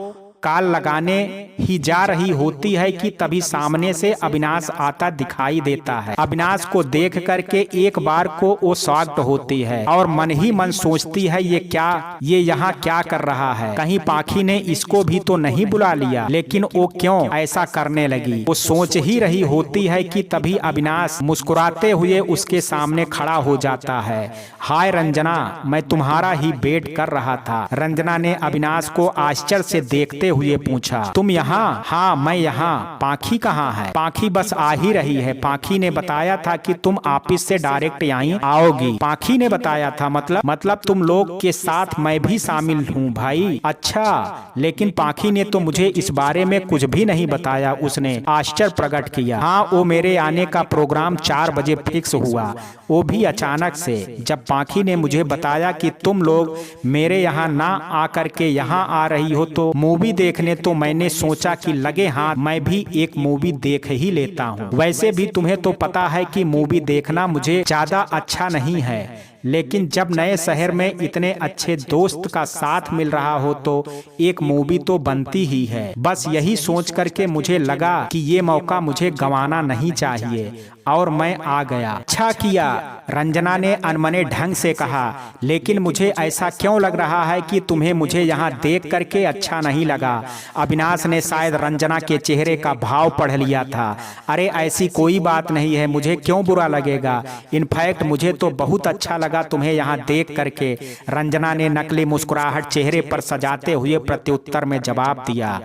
कॉल लगाने ही जा रही होती है कि तभी सामने से अविनाश आता दिखाई देता है। अविनाश को देख करके एक बार को वो शॉक्ड होती है और मन ही मन सोचती है ये यहाँ क्या कर रहा है, कहीं पाखी ने इसको भी तो नहीं बुला लिया। लेकिन वो क्यों ऐसा करने लगी, वो सोच ही रही होती है कि तभी अविनाश मुस्कुराते हुए उसके सामने खड़ा हो जाता है। हाय रंजना, मैं तुम्हारा ही वेट कर रहा था। रंजना ने अविनाश को आश्चर्य से देखते हुए पूछा, तुम यहाँ? हाँ मैं यहाँ। पाखी कहाँ है? पाखी बस आ ही रही है। पाखी ने बताया था कि तुम ऑफिस से डायरेक्ट यहीं आओगी। पाखी ने बताया था? मतलब तुम लोग के साथ मैं भी शामिल हूँ भाई। अच्छा, लेकिन पाखी ने तो मुझे इस बारे में कुछ भी नहीं बताया। उसने आश्चर्य प्रकट किया। हाँ, वो मेरे आने का प्रोग्राम 4 बजे फिक्स हुआ, वो भी अचानक से। जब पाखी ने मुझे बताया कि तुम लोग मेरे यहाँ ना आकर के यहाँ आ रही हो तो मूवी देखने, तो मैंने सोचा कि लगे हाथ मैं भी एक मूवी देख ही लेता हूँ। वैसे भी तुम्हें तो पता है कि मूवी देखना मुझे ज्यादा अच्छा नहीं है, लेकिन जब नए शहर में इतने अच्छे दोस्त का साथ मिल रहा हो तो एक मूवी तो बनती ही है। बस यही सोच करके मुझे लगा कि ये मौका मुझे गंवाना नहीं चाहिए और मैं आ गया। अच्छा किया, रंजना ने अनमने ढंग से कहा। लेकिन मुझे ऐसा क्यों लग रहा है कि तुम्हें मुझे यहाँ देख करके अच्छा नहीं लगा? अविनाश ने शायद रंजना के चेहरे का भाव पढ़ लिया था। अरे ऐसी कोई बात नहीं है, मुझे क्यों बुरा लगेगा? इनफैक्ट मुझे तो बहुत अच्छा लगा तुम्हें यहाँ देख करके। रंजना ने नकली मुस्कुराहट चेहरे पर सजाते हुए प्रत्युत्तर में जवाब दिया।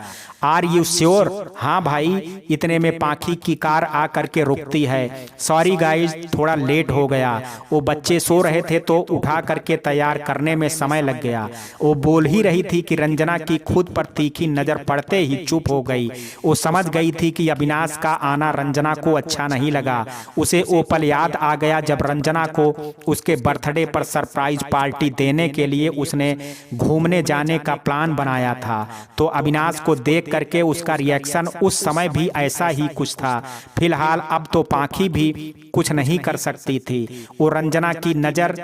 Are you sure? हाँ भाई। इतने में पाखी की कार आ करके रुकती है। सॉरी गाइज, थोड़ा लेट हो गया, वो बच्चे सो रहे थे तो उठा करके तैयार करने में समय लग गया। वो बोल ही रही थी कि रंजना की खुद पर तीखी नजर पड़ते ही चुप हो गई। वो समझ गई थी कि अविनाश का आना रंजना को अच्छा नहीं लगा। उसे वो पल याद आ गया जब रंजना को उसके बर्थडे पर सरप्राइज पार्टी देने के लिए उसने घूमने जाने का प्लान बनाया था। तो अविनाश को देख करके उसका रिएक्शन उस समय भी ऐसा ही कुछ था। फिलहाल अब तो पाखी भी कुछ नहीं कर सकती थी। वो रंजना की नजर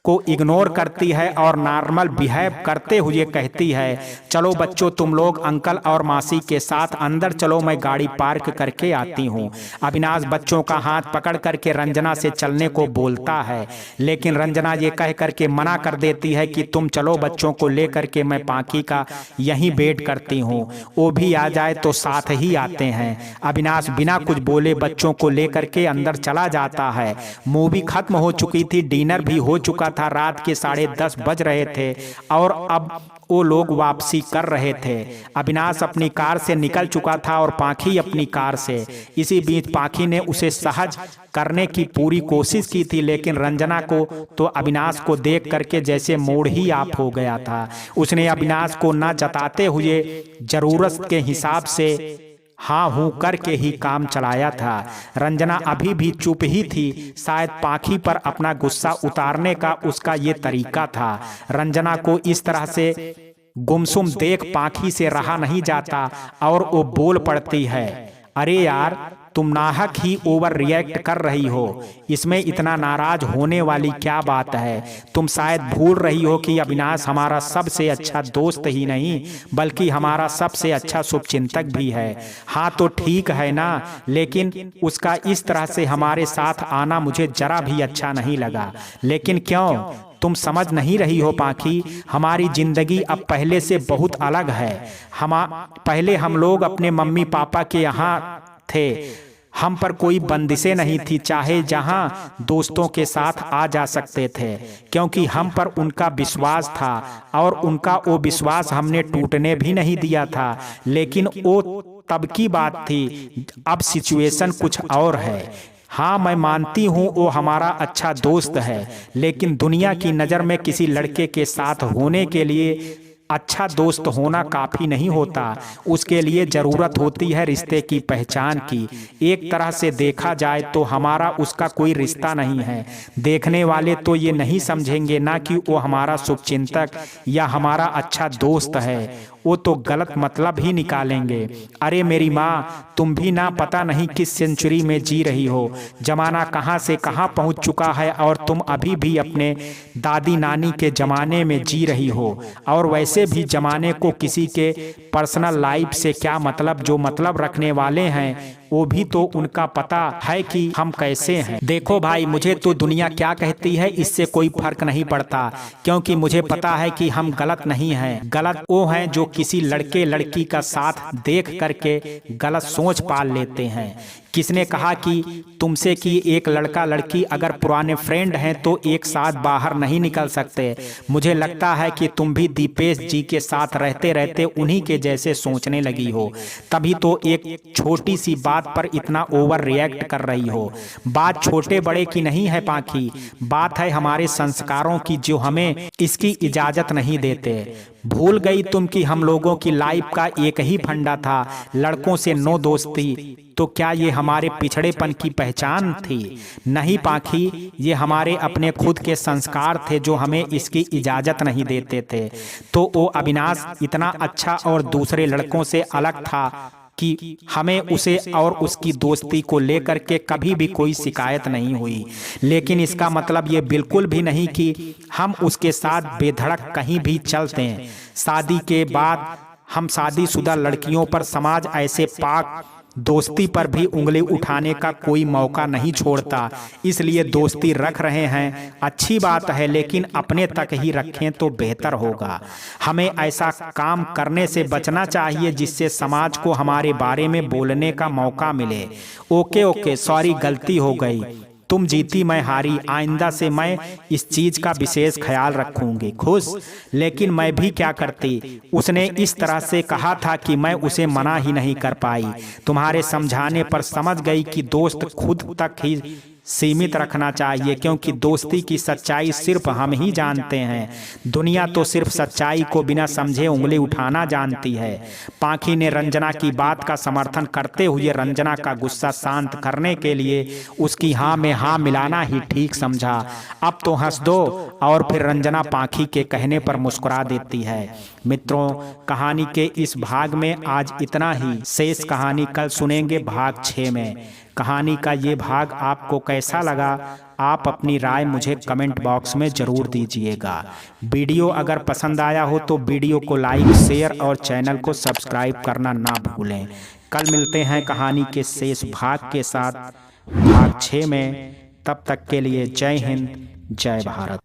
को इग्नोर करती है और नॉर्मल बिहेव करते हुए कहती है, चलो बच्चों तुम लोग अंकल और मासी के साथ अंदर चलो, मैं गाड़ी पार्क करके आती हूँ। अविनाश बच्चों का हाथ पकड़ करके रंजना से चलने को बोलता है, लेकिन रंजना ये कह करके मना कर देती है कि तुम चलो, बच्चों को लेकर के मैं पाखी का यहीं वेट करती हूँ, वो भी आ जाए तो साथ ही आते हैं। अविनाश बिना कुछ बोले बच्चों को लेकर के अंदर चला जाता है। मूवी खत्म हो चुकी थी, डिनर भी हो चुका था, रात के 10:30 बज रहे थे और अब वो लोग वापसी कर रहे थे। अविनाश अपनी कार से निकल चुका था और पाखी अपनी कार से। इसी बीच पाखी ने उसे सहज करने की पूरी कोशिश की थी, लेकिन रंजना को तो अविनाश को देख करके जैसे मूड ही ऑफ हो गया था। उसने अविनाश को न जताते हुए जरूरत के हिसाब से हाँ हूँ करके ही काम चलाया था। रंजना अभी भी चुप ही थी। शायद पाखी पर अपना गुस्सा उतारने का उसका ये तरीका था। रंजना को इस तरह से गुमसुम देख पाखी से रहा नहीं जाता और वो बोल पड़ती है, अरे यार तुम नाहक ही ओवर रिएक्ट कर रही हो, इसमें इतना नाराज होने वाली क्या बात है। तुम शायद भूल रही हो कि अविनाश हमारा सबसे अच्छा दोस्त ही नहीं बल्कि हमारा सबसे अच्छा शुभचिंतक भी है। हाँ तो ठीक है ना, लेकिन उसका इस तरह से हमारे साथ आना मुझे जरा भी अच्छा नहीं लगा। लेकिन क्यों, तुम समझ नहीं रही हो पाखी, हमारी जिंदगी अब पहले से बहुत अलग है। पहले हम लोग अपने मम्मी पापा के यहाँ थे, हम पर कोई बंदिशें नहीं थी, चाहे जहां दोस्तों के साथ आ जा सकते थे, क्योंकि हम पर उनका विश्वास था और उनका वो विश्वास हमने टूटने भी नहीं दिया था। लेकिन वो तब की बात थी, अब सिचुएशन कुछ और है। हाँ मैं मानती हूँ वो हमारा अच्छा दोस्त है, लेकिन दुनिया की नज़र में किसी लड़के के साथ होने के लिए अच्छा दोस्त होना काफी नहीं होता। उसके लिए जरूरत होती है रिश्ते की पहचान की। एक तरह से देखा जाए तो हमारा उसका कोई रिश्ता नहीं है। देखने वाले तो ये नहीं समझेंगे ना कि वो हमारा शुभचिंतक या हमारा अच्छा दोस्त है, वो तो गलत मतलब ही निकालेंगे। अरे मेरी माँ, तुम भी ना पता नहीं किस सेंचुरी में जी रही हो। जमाना कहाँ से कहाँ पहुँच चुका है और तुम अभी भी अपने दादी नानी के जमाने में जी रही हो। और वैसे भी जमाने को किसी के पर्सनल लाइफ से क्या मतलब, जो मतलब रखने वाले हैं वो भी तो उनका पता है कि हम कैसे हैं। देखो भाई, मुझे तो दुनिया क्या कहती है इससे कोई फर्क नहीं पड़ता, क्योंकि मुझे पता है कि हम गलत नहीं हैं। गलत वो हैं जो किसी लड़के लड़की का साथ देख करके गलत सोच पाल लेते हैं। किसने कहा कि तुमसे कि एक लड़का लड़की अगर पुराने फ्रेंड हैं तो एक साथ बाहर नहीं निकल सकते। मुझे लगता है कि तुम भी दीपेश जी के साथ रहते रहते उन्हीं के जैसे सोचने लगी हो, तभी तो एक छोटी सी बात पर इतना ओवर रिएक्ट कर रही हो। बात छोटे बड़े की नहीं है पाखी, बात है हमारे संस्कारों की जो हमें इसकी इजाजत नहीं देते। भूल गई तुम कि हम लोगों की लाइफ का एक ही फंडा था, लड़कों से नो दोस्ती। तो क्या ये हमारे पिछड़ेपन की पहचान थी? नहीं पाखी, ये हमारे अपने खुद के संस्कार थे जो हमें इसकी इजाजत नहीं देते थे। तो वो अविनाश इतना अच्छा और दूसरे लड़कों से अलग था कि हमें उसे और उसकी दोस्ती को लेकर के कभी भी कोई शिकायत नहीं हुई। लेकिन इसका मतलब ये बिल्कुल भी नहीं कि हम उसके साथ बेधड़क कहीं भी चलते हैं। शादी के बाद हम शादीशुदा लड़कियों पर समाज ऐसे पाक दोस्ती पर भी उंगली उठाने का कोई मौका नहीं छोड़ता। इसलिए दोस्ती रख रहे हैं, अच्छी बात है, लेकिन अपने तक ही रखें तो बेहतर होगा। हमें ऐसा काम करने से बचना चाहिए जिससे समाज को हमारे बारे में बोलने का मौका मिले। ओके, सॉरी, गलती हो गई, तुम जीती मैं हारी, आइंदा से मैं इस चीज का विशेष ख्याल रखूंगी। खुश? लेकिन मैं भी क्या करती, उसने इस तरह से कहा था कि मैं उसे मना ही नहीं कर पाई। तुम्हारे समझाने पर समझ गई कि दोस्त खुद तक ही सीमित रखना चाहिए, क्योंकि दोस्ती की सच्चाई सिर्फ हम ही जानते हैं। दुनिया तो सिर्फ सच्चाई को बिना समझे उंगली उठाना जानती है। पाखी ने रंजना की बात का समर्थन करते हुए रंजना का गुस्सा शांत करने के लिए उसकी हाँ में हाँ मिलाना ही ठीक समझा। अब तो हंस दो, और फिर रंजना पाखी के कहने पर मुस्कुरा देती है। मित्रों, कहानी के इस भाग में आज इतना ही। शेष कहानी कल सुनेंगे भाग 6 में। कहानी का ये भाग आपको कैसा लगा, आप अपनी राय मुझे कमेंट बॉक्स में जरूर दीजिएगा। वीडियो अगर पसंद आया हो तो वीडियो को लाइक, शेयर और चैनल को सब्सक्राइब करना ना भूलें। कल मिलते हैं कहानी के शेष भाग के साथ, भाग 6 में। तब तक के लिए जय हिंद, जय भारत।